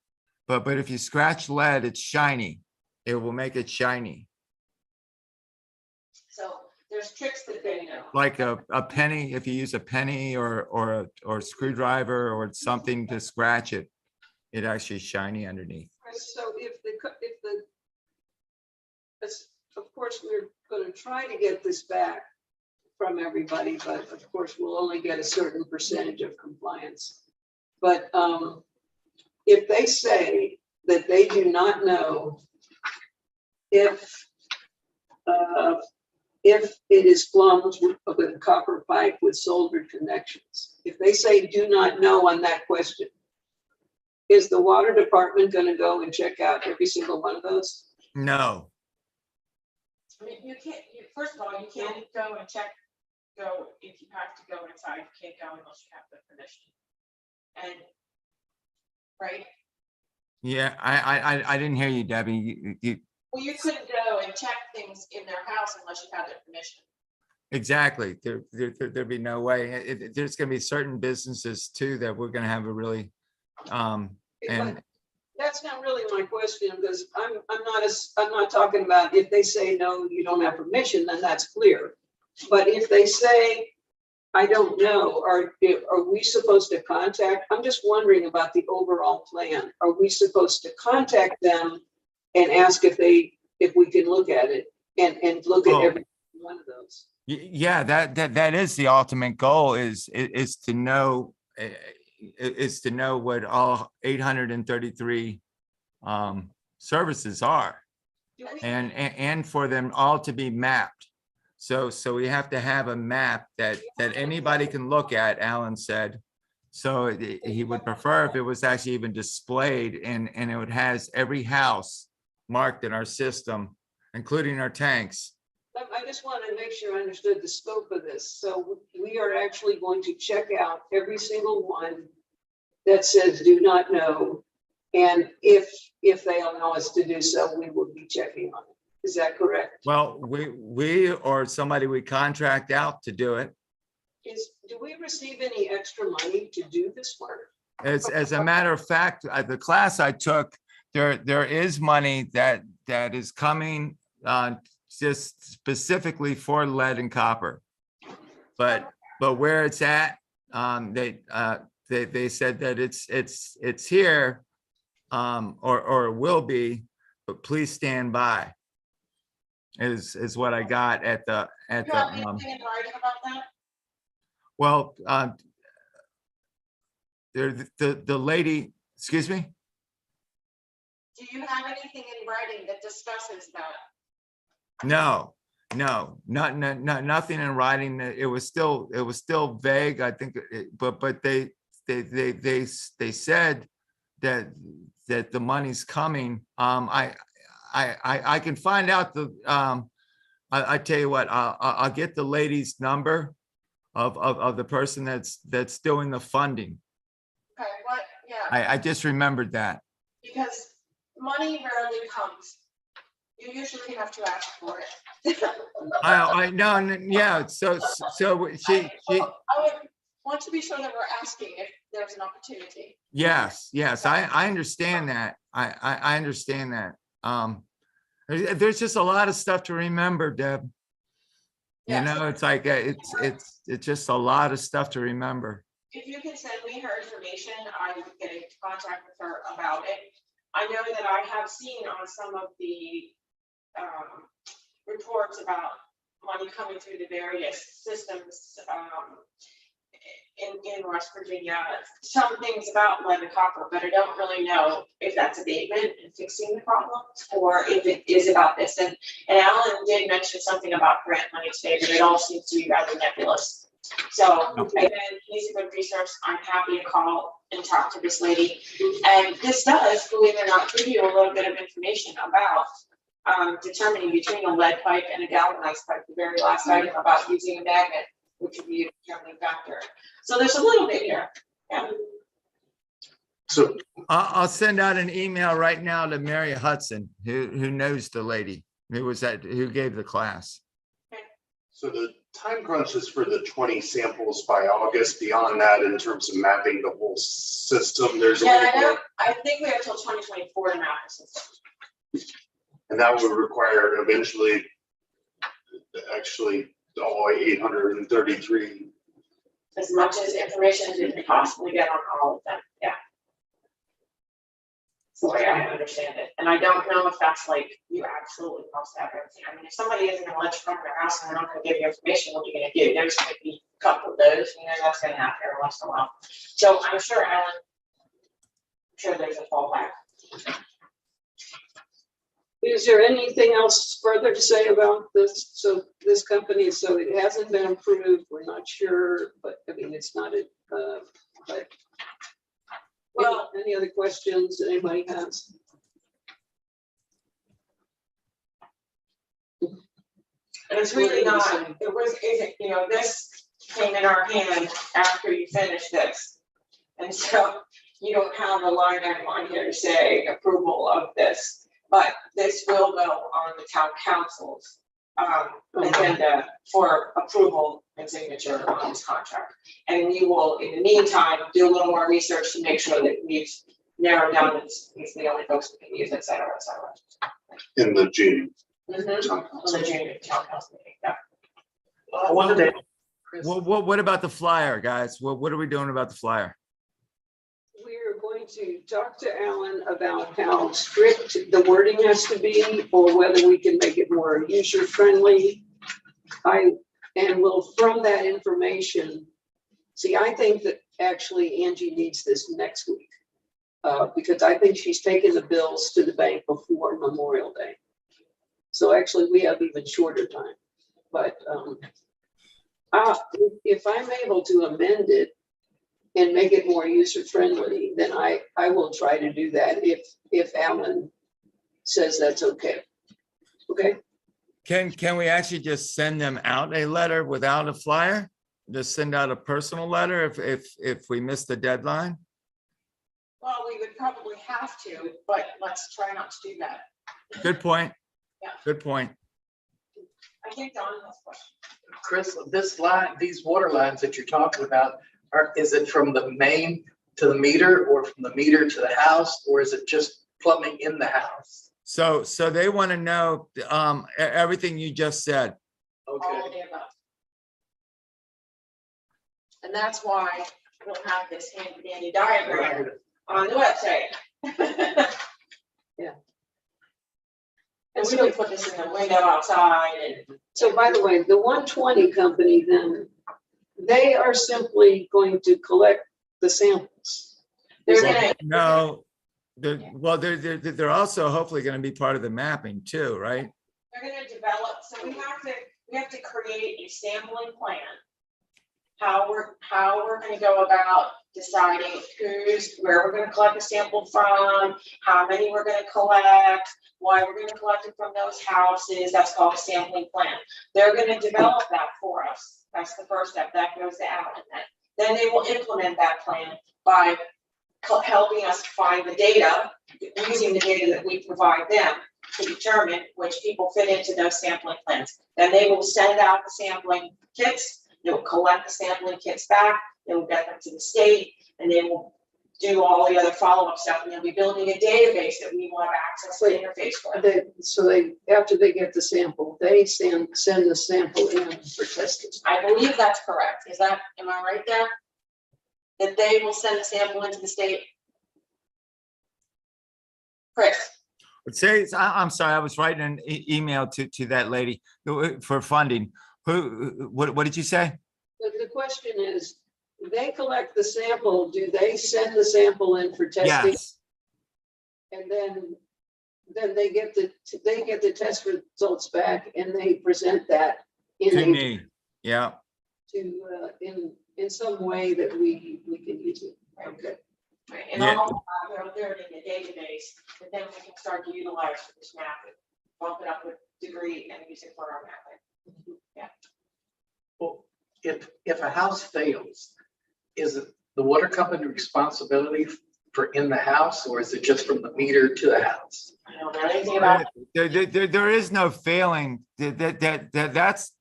but if you scratch lead, it's shiny. It will make it shiny. So there's tricks that they know. Like a penny, if you use a penny or a screwdriver or something to scratch it, it actually is shiny underneath. So of course, we're going to try to get this back from everybody, but of course, we'll only get a certain percentage of compliance. But if they say that they do not know if it is plumbed with a copper pipe with soldered connections, if they say do not know on that question, is the water department going to go and check out every single one of those? No. I mean, first of all, you can't go and if you have to go inside, you can't go unless you have the permission. And, right? Yeah, I didn't hear you, Debbie. Well, you couldn't go and check things in their house unless you had their permission. Exactly. There'd be no way. There's gonna be certain businesses too that we're gonna have a really, and But that's not really my question, because I'm not talking about if they say, no, you don't have permission, then that's clear. But if they say, I don't know, are we supposed to contact? I'm just wondering about the overall plan. Are we supposed to contact them and ask if we can look at it and look at every one of those? yeah, that is the ultimate goal is to know, is to know what all 833 services are, and for them all to be mapped. So we have to have a map that anybody can look at, Alan said. So he would prefer if it was actually even displayed and it has every house marked in our system, including our tanks. I just want to make sure I understood the scope of this. So we are actually going to check out every single one that says do not know. And if they allow us to do so, we will be checking on it. Is that correct? Well, we or somebody we contract out to do it. Do we receive any extra money to do this work? As a matter of fact, the class I took, there is money that is coming just specifically for lead and copper. But where it's at, they said that it's here, or it will be, but please stand by. Is what I got at the You have anything in writing about that? well, the lady, excuse me? Do you have anything in writing that discusses that? No, nothing in writing. It was still vague, I think, but they said that the money's coming. I can find out I tell you what, I'll get the lady's number of the person that's doing the funding. Okay, what, yeah, I just remembered that. because money rarely comes. You usually have to ask for it. I know, yeah, so she, I would want to be sure that we're asking if there's an opportunity. yes, I understand that. I understand that. There's just a lot of stuff to remember, Deb. You Yes. know, it's like, it's just a lot of stuff to remember. If you can send me her information, I would get into contact with her about it. I know that I have seen on some of the reports about money coming through the various systems in West Virginia, some things about lead and copper, but I don't really know if that's abatement and fixing the problem or if it is about this. And Alan did mention something about grant money today, but it all seems to be rather nebulous. So again, he's a good resource. I'm happy to call and talk to this lady. And this does, believe it or not, give you a little bit of information about determining between a lead pipe and a galvanized pipe, the very last item about using a magnet, which would be a determining factor. So there's a little bit here. Yeah. So, I'll send out an email right now to Mary Hudson, who knows the lady who gave the class. so the time crunch is for the 20 samples by August. Beyond that, in terms of mapping the whole system, there's a Yeah, little I know. bit, I think we have till 2024 to map the system. and that would require eventually, actually, all 833. As much as information as we can possibly get on all of them, yeah. That's the way I understand it, and I don't know if that's like, you absolutely must have everything. I mean, if somebody isn't gonna let you come to their house and they're not gonna give you information, what are you gonna do? There's gonna be a couple of those, that's gonna happen every once in a while. So I'm sure, Alan, I'm sure there's a fallback. Is there anything else further to say about this? So this company, so it hasn't been approved, we're not sure, but I mean, it's not a, but. Well- Any other questions that anybody has? And it's really not, this came in our hand after you finish this. And so you don't have a line item on here to say approval of this, but this will go on the town council's agenda for approval and signature on this contract. And you will, in the meantime, do a little more research to make sure that we've narrowed down that it's the only folks who can use it, et cetera, et cetera. In the June. On the junior town council meeting, yeah. One day. Chris, What about the flyer, guys? What are we doing about the flyer? We're going to talk to Alan about how strict the wording has to be, or whether we can make it more user-friendly. And we'll, from that information, see, I think that actually Angie needs this next week. Because I think she's taken the bills to the bank before Memorial Day. So actually, we have even shorter time. But if I'm able to amend it and make it more user-friendly, then I will try to do that if Alan says that's okay. Okay? Can we actually just send them out a letter without a flyer? Just send out a personal letter if we miss the deadline? Well, we would probably have to, but let's try not to do that. Good point. Yeah. Good point. I think Don has a question. Chris, this line, these water lines that you're talking about, is it from the main to the meter or from the meter to the house, or is it just plumbing in the house? So they want to know everything you just said. All of Okay. the above. And that's why we'll have this handy dandy diagram on the website. Yeah. And we don't put this in the window outside and. So by the way, the 120 company, then, they are simply going to collect the samples. They're gonna, No, they're also hopefully going to be part of the mapping too, right? they're gonna develop, so we have to create a sampling plan. How we're gonna go about deciding where we're gonna collect the sample from, how many we're gonna collect, why we're gonna collect it from those houses. That's called a sampling plan. They're gonna develop that for us. That's the first step. That goes to Alan. Then they will implement that plan by helping us find the data using the data that we provide them to determine which people fit into those sampling plans. Then they will send out the sampling kits, they will collect the sampling kits back, they will get them to the state, and they will do all the other follow-up stuff, and they'll be building a database that we will have access to interface with. So they, after they get the sample, they send the sample in for testing. I believe that's correct. Is that, am I right there? That they will send the sample into the state? Chris? Say, I'm sorry, I was writing an email to that lady for funding. What did you say? The question is, they collect the sample, do they send the sample in for testing? Yes, And then they get the test results back and they present that to me, yeah. in some way that we can use it. Okay. Right, and Yeah. all they're in the database, but then we can start to utilize for this mapping, bump it up with degree and use it for our mapping. Well, if a house fails, is it the water company responsibility for in the house, or is it just from the meter to the house? I don't know anything about There is no failing. That's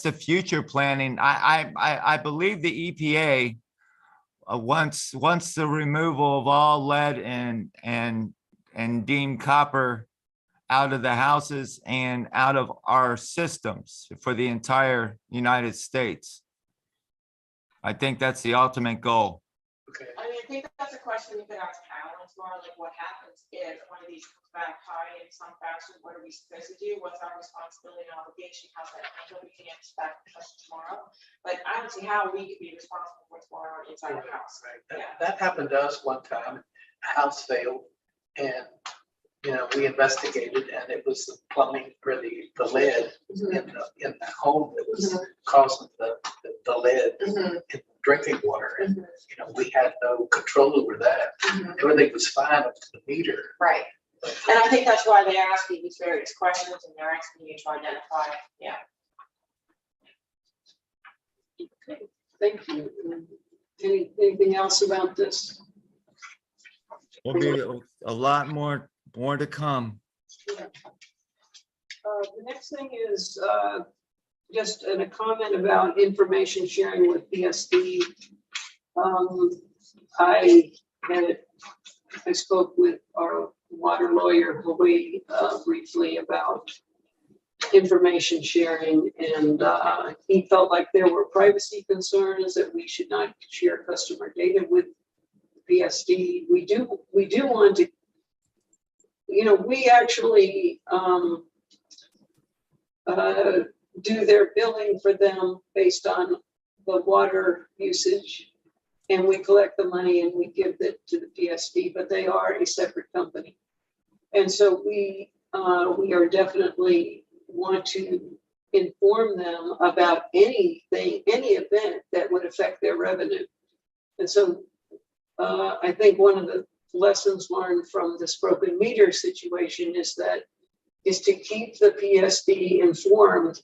the future planning. I believe the EPA once the removal of all lead and deemed copper out of the houses and out of our systems for the entire United States. I think that's the ultimate goal. Okay. I mean, I think that's a question we could ask Alan tomorrow, like what happens if one of these comes back high in some fashion, what are we supposed to do? What's our responsibility and obligation? How's that handled? We can answer that question tomorrow. But I don't see how we could be responsible for what's going on inside the house. Right. Yeah. That happened to us one time. A house failed and, we investigated and it was the plumbing or the lead in the home that was causing the lead in drinking water. And, we had no control over that. Everything was fine up to the meter. Right. And I think that's why they ask you these various questions and they're asking you to identify, yeah. Okay, thank you. Anything else about this? There'll be a lot more to come. The next thing is just a comment about information sharing with PSD. I spoke with our water lawyer, Hawaii, briefly about information sharing, and he felt like there were privacy concerns that we should not share customer data with PSD. We do want to, we actually do their billing for them based on the water usage, and we collect the money and we give it to the PSD, but they are a separate company. And so we are definitely want to inform them about anything, any event that would affect their revenue. And so I think one of the lessons learned from this broken meter situation is to keep the PSD informed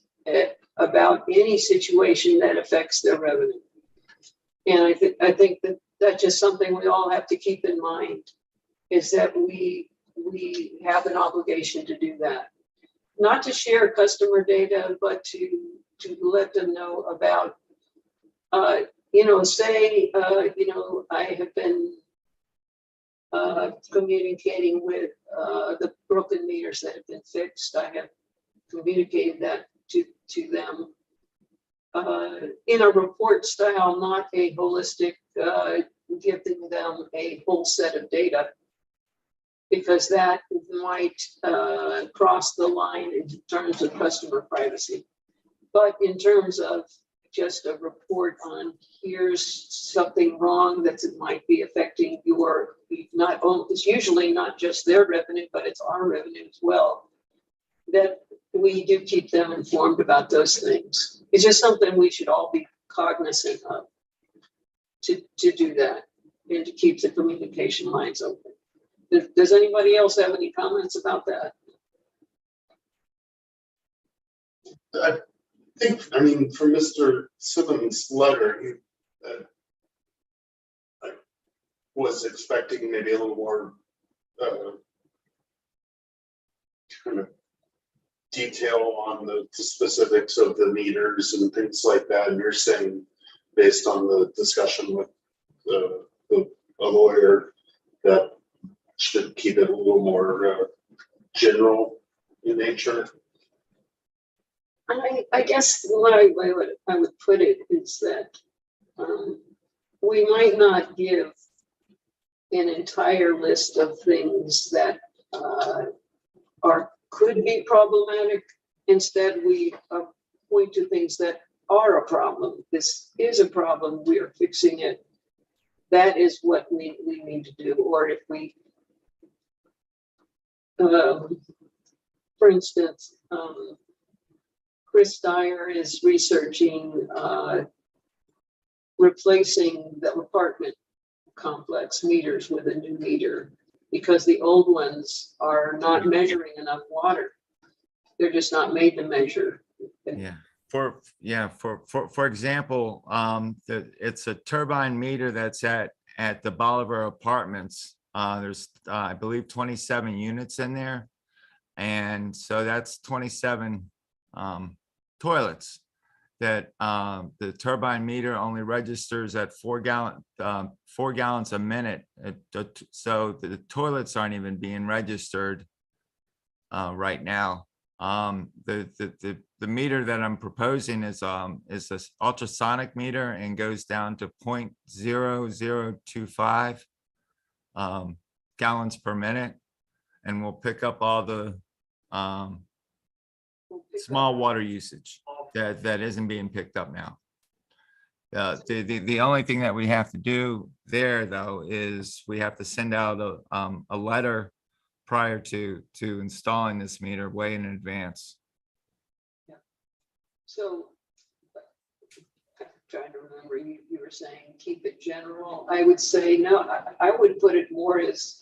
about any situation that affects their revenue. And I think that that's just something we all have to keep in mind, is that we have an obligation to do that. Not to share customer data, but to let them know about, say, I have been communicating with the broken meters that have been fixed. I have communicated that to them in a report style, not a holistic, giving them a whole set of data, because that might cross the line in terms of customer privacy. But in terms of just a report on here's something wrong that might be affecting your, it's usually not just their revenue, but it's our revenue as well, that we do keep them informed about those things. It's just something we should all be cognizant of, to do that and to keep the communication lines open. Does anybody else have any comments about that? I think, from Mr. Simmons' letter, I was expecting maybe a little more kind of detail on the specifics of the meters and things like that. And you're saying, based on the discussion with a lawyer, that should keep it a little more general in nature. I guess the way I would put it is that we might not give an entire list of things that could be problematic. Instead, we point to things that are a problem. This is a problem. We are fixing it. That is what we need to do. Or if we, for instance, Chris Dyer is researching replacing the apartment complex meters with a new meter because the old ones are not measuring enough water. They're just not made to measure. Yeah. For example, it's a turbine meter that's at the Bolivar Apartments. There's I believe 27 units in there, and so that's 27 toilets. That the turbine meter only registers at 4 gallons a minute. So the toilets aren't even being registered right now. The meter that I'm proposing is this ultrasonic meter and goes down to 0.0025 gallons per minute, and will pick up all the small water usage that isn't being picked up now. The only thing that we have to do there, though, is we have to send out a letter prior to installing this meter way in advance. So, I'm trying to remember, you were saying keep it general. I would say, no, I would put it more as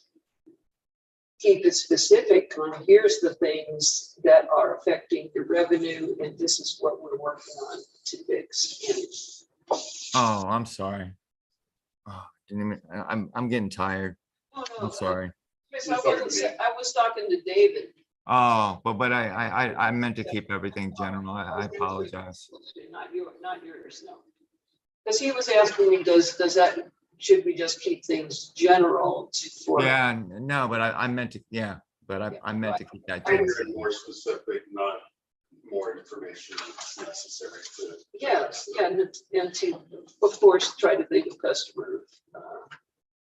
keep it specific on here's the things that are affecting your revenue, and this is what we're working on to fix. Oh, I'm sorry. Oh, I'm getting tired. Oh, no, I'm sorry. Chris, I was talking to David. Oh, but I meant to keep everything general. I apologize. Not yours, no. Because he was asking me, should we just keep things general for? Yeah, no, but I meant to, yeah, but I meant to keep that You're general. more specific, not more information that's necessary to. Yes, yeah, and to, of course, try to think of customer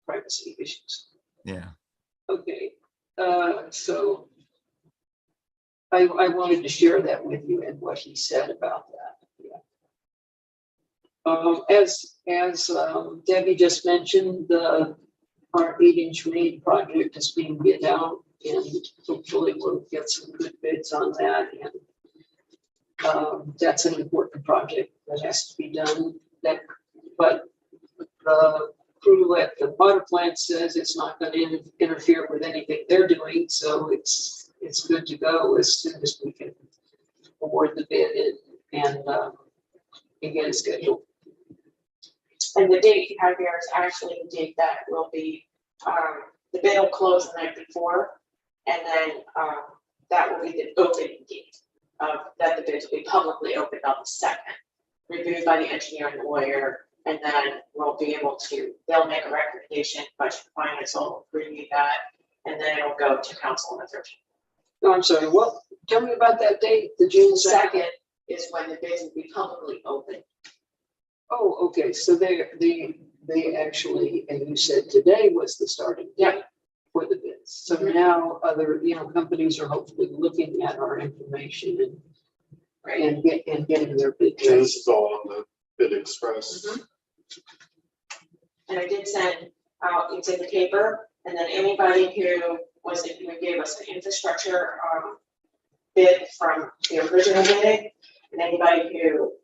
privacy issues. Yeah. Okay, so I wanted to share that with you and what he said about that. Yeah. As Debbie just mentioned, our 8-inch main project is being bid out, and hopefully we'll get some good bids on that. And that's an important project that has to be done. But the crew at the water plant says it's not going to interfere with anything they're doing, so it's good to go as soon as we can award the bid and get it scheduled. And the date you have here is actually the date that will be, the bid will close the night before, and then that will be the opening date that the bids will be publicly opened on the 2nd, reviewed by the engineer and the lawyer, and then we'll be able to, they'll make a recommendation, budget finance will review that, and then it'll go to council on the 13th. No, I'm sorry, what? Tell me about that date, the June 2nd. Second is when the bids will be publicly open. Oh, okay, so they actually, and you said today was the starting date for the bids. So now other, companies are hopefully looking at our information and getting their bid. And this is all on the Bid Express. And I did send out, it's in the paper, and then anybody who gave us an infrastructure bid from the original bidding, and anybody who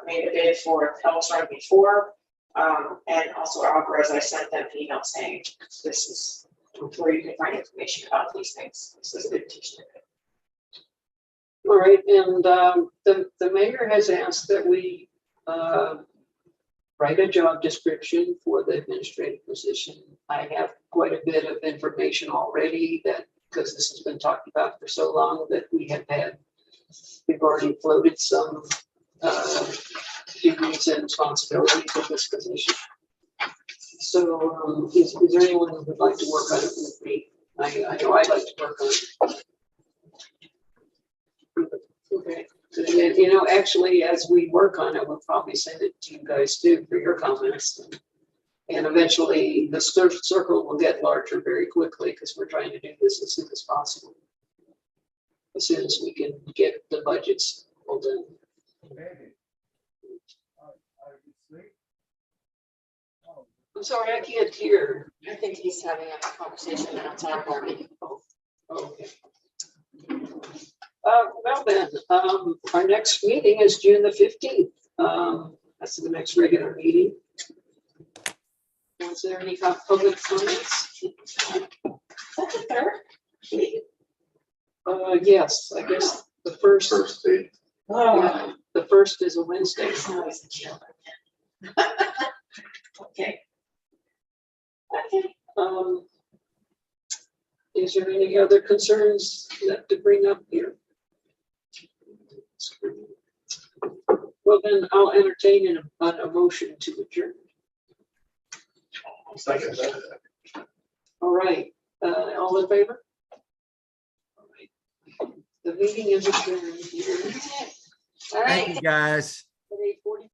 made a bid for Telestron before, and also Alvarez, I sent them an email saying this is where you can find information about these things. This is a good teaching. All right, and the mayor has asked that we write a job description for the administrative position. I have quite a bit of information already that, because this has been talked about for so long, that we've already floated some duties and responsibilities of this position. So is there anyone who would like to work on it with me? I know I'd like to work on it. Okay, and then, you know, actually, as we work on it, we'll probably send it to you guys too for your comments. And eventually the circle will get larger very quickly because we're trying to do this as soon as possible. As soon as we can get the budgets pulled in. I'm sorry, I can't hear. I think he's having a conversation outside of our meeting. Okay. Well then, our next meeting is June the 15th. That's the next regular meeting. Was there any public comments? That's the third. Yes, I guess the first, First date. yeah, the first is a Wednesday. It's always a chill. Okay. Okay. Is there any other concerns left to bring up here? Well, then I'll entertain a motion to adjourn. Second that. All right, all in favor? All right. The meeting is adjourned here All Thank right. you, guys. at 8:40.